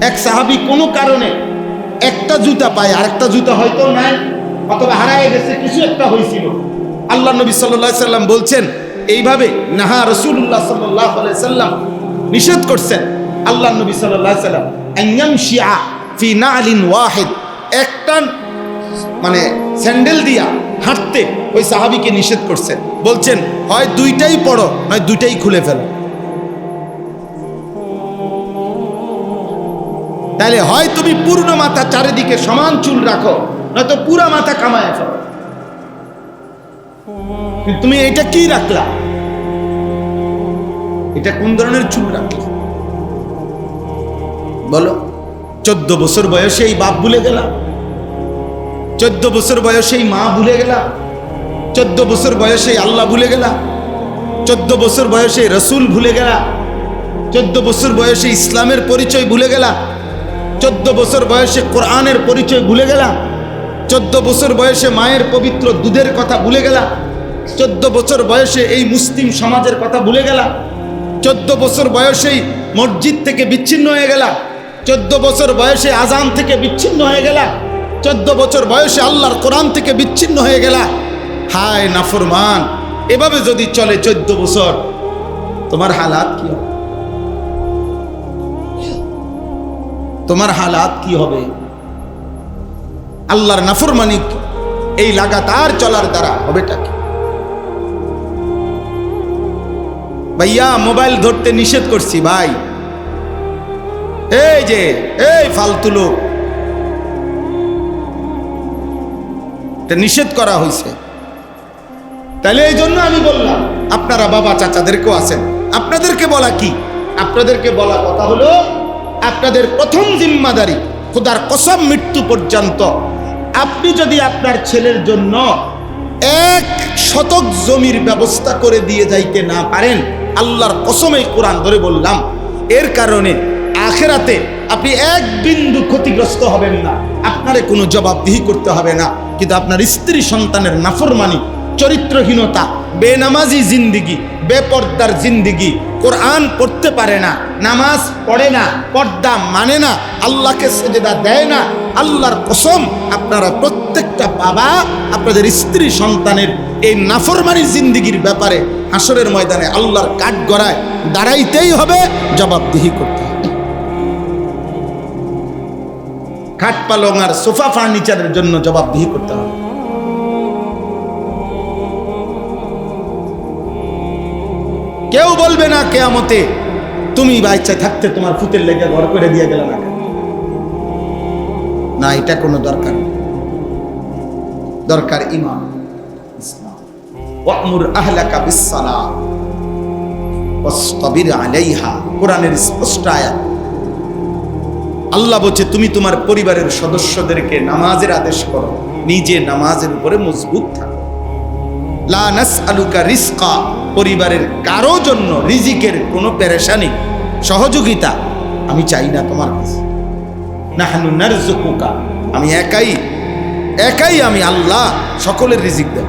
এক সাহাবী কোনো কারণে একটা জুতা পায়, আরেকটা জুতা হয়তো নাই অথবা হারায় গেছে, কিছু একটা হয়েছিল, আল্লাহ নবী সাল্লাল্লাহু আলাইহি সাল্লাম বলছেন এইভাবে, নাহা রাসূলুল্লাহ সাল্লাল্লাহু আলাইহি সাল্লাম নিষেধ করছেন, আল্লাহ নবী সাল্লাল্লাহু আলাইহি সাল্লাম আইয়ামশিআ ফি নালিন ওয়াহিদ, একটা মানে স্যান্ডেল দিয়া হাঁটতে ওই সাহাবীকে নিষেধ করছেন, বলছেন হয় দুইটাই পড়ো নয় দুইটাই খুলে ফেলো। তাহলে হয় তুমি পূর্ণ মাথা চারিদিকে সমান চুল রাখো, নয়তো পুরা মাথা কামায় ফেলো। তুমি এটা কি রাখলা? এটা কোন ধরনের চুল রাখলা বলো? 14 বছর বয়সে এই বাপ ভুলে গেলা, 14 বছর বয়সে এই মা ভুলে গেলা, 14 বছর বয়সে আল্লাহ ভুলে গেলা, 14 বছর বয়সে রসুল ভুলে গেলা, 14 বছর বয়সে ইসলামের পরিচয় ভুলে গেলা, 14 বছর বয়সে কোরআনের পরিচয় ভুলে গেলা, 14 বছর বয়সে মায়ের পবিত্র দুধের কথা ভুলে গেলা, 14 বছর বয়সে এই মুসলিম সমাজের কথা ভুলে গেলা, 14 বছর বয়সেই মসজিদ থেকে বিচ্ছিন্ন হয়ে গেলা, 14 বছর বয়সে আজান থেকে বিচ্ছিন্ন হয়ে গেলা, 14 বছর বয়সে আল্লাহর কোরআন থেকে বিচ্ছিন্ন হয়ে গেলা। হায় নাফরমান, এভাবে যদি চলে 14 বছর, তোমার হালাত কি হবে? তোমার হালাত কি হবে? আল্লাহর নাফরমানি এই লাগাতার চলার দ্বারা হবেটা কি? ভাইয়া মোবাইল ধরতে নিষেধ করছি ভাই, এই যে এই ফালতু লোক, নিষেধ করা হয়েছে। তাহলে এই জন্য আমি বললাম, আপনারা বাবা চাচাদেরকেও আছেন, আপনাদেরকে বলা কি? আপনাদেরকে বলা কথা হলো, আপনাদের প্রথম জিম্মাদারি, খোদার কসম মৃত্যু পর্যন্ত আপনি যদি আপনার ছেলের জন্য 1 শতক জমির ব্যবস্থা করে দিয়ে যাইতে না পারেন, আল্লাহর কসম এই কোরআন ধরে বললাম, এর কারণে আখিরাতে আপনি 1 বিন্দু ক্ষতিগ্রস্ত হবেন না, আপনারে কোনো জবাবদিহি করতে হবে না। কিন্তু আপনার স্ত্রী সন্তানের নাফরমানি, চরিত্রহীনতা, বেনামাজি জিন্দিগি, বেপর্দার জিন্দিগি, কোরআন পড়তে পারে না, নামাজ পড়ে না, পর্দা মানে না, আল্লাহকে সেজদা দেয় না, আল্লাহর কসম আপনারা প্রত্যেকটা বাবা আপনাদের স্ত্রী সন্তানের এই নাফরমানি জিন্দিগির ব্যাপারে হাসরের ময়দানে আল্লাহর কাঠগড়ায় দাঁড়াইতেই হবে, জবাবদিহি করতে হবে। খাট পালং আর সোফা ফার্নিচারের জন্য জবাবদিহি করতে হবে। কেউ বলবে না কিয়ামতে, তুমি বাচ্চা থাকতে তোমার ফুতের লেগে ঘর করে দিয়ে গেল না, না এটা কোনো দরকার নেই। দরকার ঈমান, ইসলাম। ওয়া'মুর আহলাকা বিস-সালাহ ওয়াসতাবির আলাইহা, কোরআনের স্পষ্ট আয়াত। আল্লাহ বলছে তুমি তোমার পরিবারের সদস্যদেরকে নামাজের আদেশ করো, নিজে নামাজের উপরে মজবুত থাকো। লা নাসআলুকা রিজকা, পরিবারের কারো জন্য রিজিকের কোনো পেরেশানি, সহযোগিতা আমি চাই না তোমার কাছে। নাহনু নারযুকুকা, আমি একাই আমি আল্লাহ সকলের রিজিক দেব।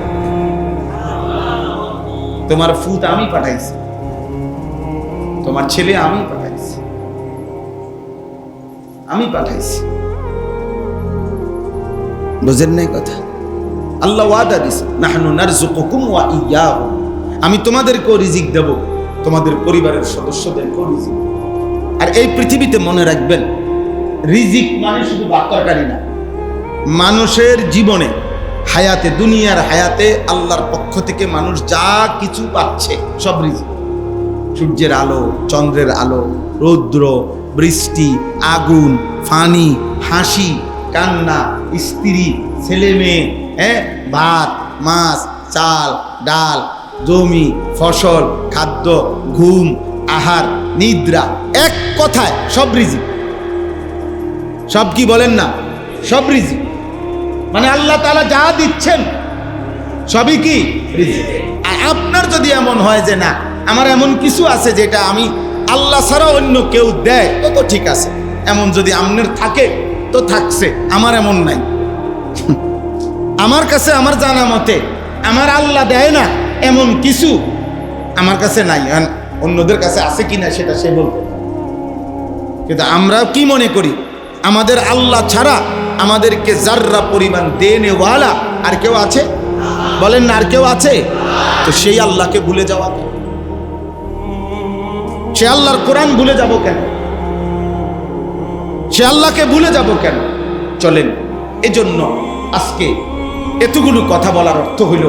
তোমার ফুত আমি পাঠাইছি, তোমার ছেলে আমি পাঠাইছি, বুঝেন নাই কথা? আল্লাহ ওয়াদা দিছে, নাহনু নারযুকুকুম ওয়া ইয়্যাহুম, আমি তোমাদেরকেও রিজিক দেব, তোমাদের পরিবারের সদস্যদেরকেও রিজিক। আর এই পৃথিবীতে মনে রাখবেন, রিজিক মানে শুধু ভাত তরকারি না, মানুষের জীবনে হায়াতে, দুনিয়ার হায়াতে আল্লাহর পক্ষ থেকে মানুষ যা কিছু পাচ্ছে সব রিজিক। সূর্যের আলো, চন্দ্রের আলো, রৌদ্র, বৃষ্টি, আগুন, ফানি, হাসি, কান্না, স্ত্রী, ছেলে মেয়ে, ভাত, মাছ, চাল, ডাল, জমি, ফসল, খাদ্য, ঘুম, আহার, নিদ্রা, এক কথায় সব রিজিক। সব কি বলেন না? সব রিজিক। মানে আল্লাহ তাআলা যা দিচ্ছেন সবই কি রিজিক। আর আপনার যদি এমন হয় যে না আমার এমন কিছু আছে যেটা আমি আল্লাহ ছাড়া অন্য কেউ দেয়, তো ঠিক আছে, এমন যদি আপনার থাকে তো থাকছে, আমার এমন নাই। আমার কাছে আমার জানা মতে আমার আল্লাহ দেয় না এমন কিছু আমার কাছে নাই। অন্যদের কাছে আছে কিনা সেটা সে বলতে, কিন্তু আমরা কি মনে করি আমাদের আল্লাহ ছাড়া আমাদেরকে যার্রা পরিমাণ দেনেওয়ালা আর কেউ আছে? বলেন না, আর কেউ আছে? তো সেই আল্লাহকে ভুলে যাওয়া কেন? সে আল্লাহর কোরআন ভুলে যাব কেন? সে আল্লাহকে ভুলে যাব কেন? চলেন, এজন্য আজকে এতগুলো কথা বলার অর্থ হইল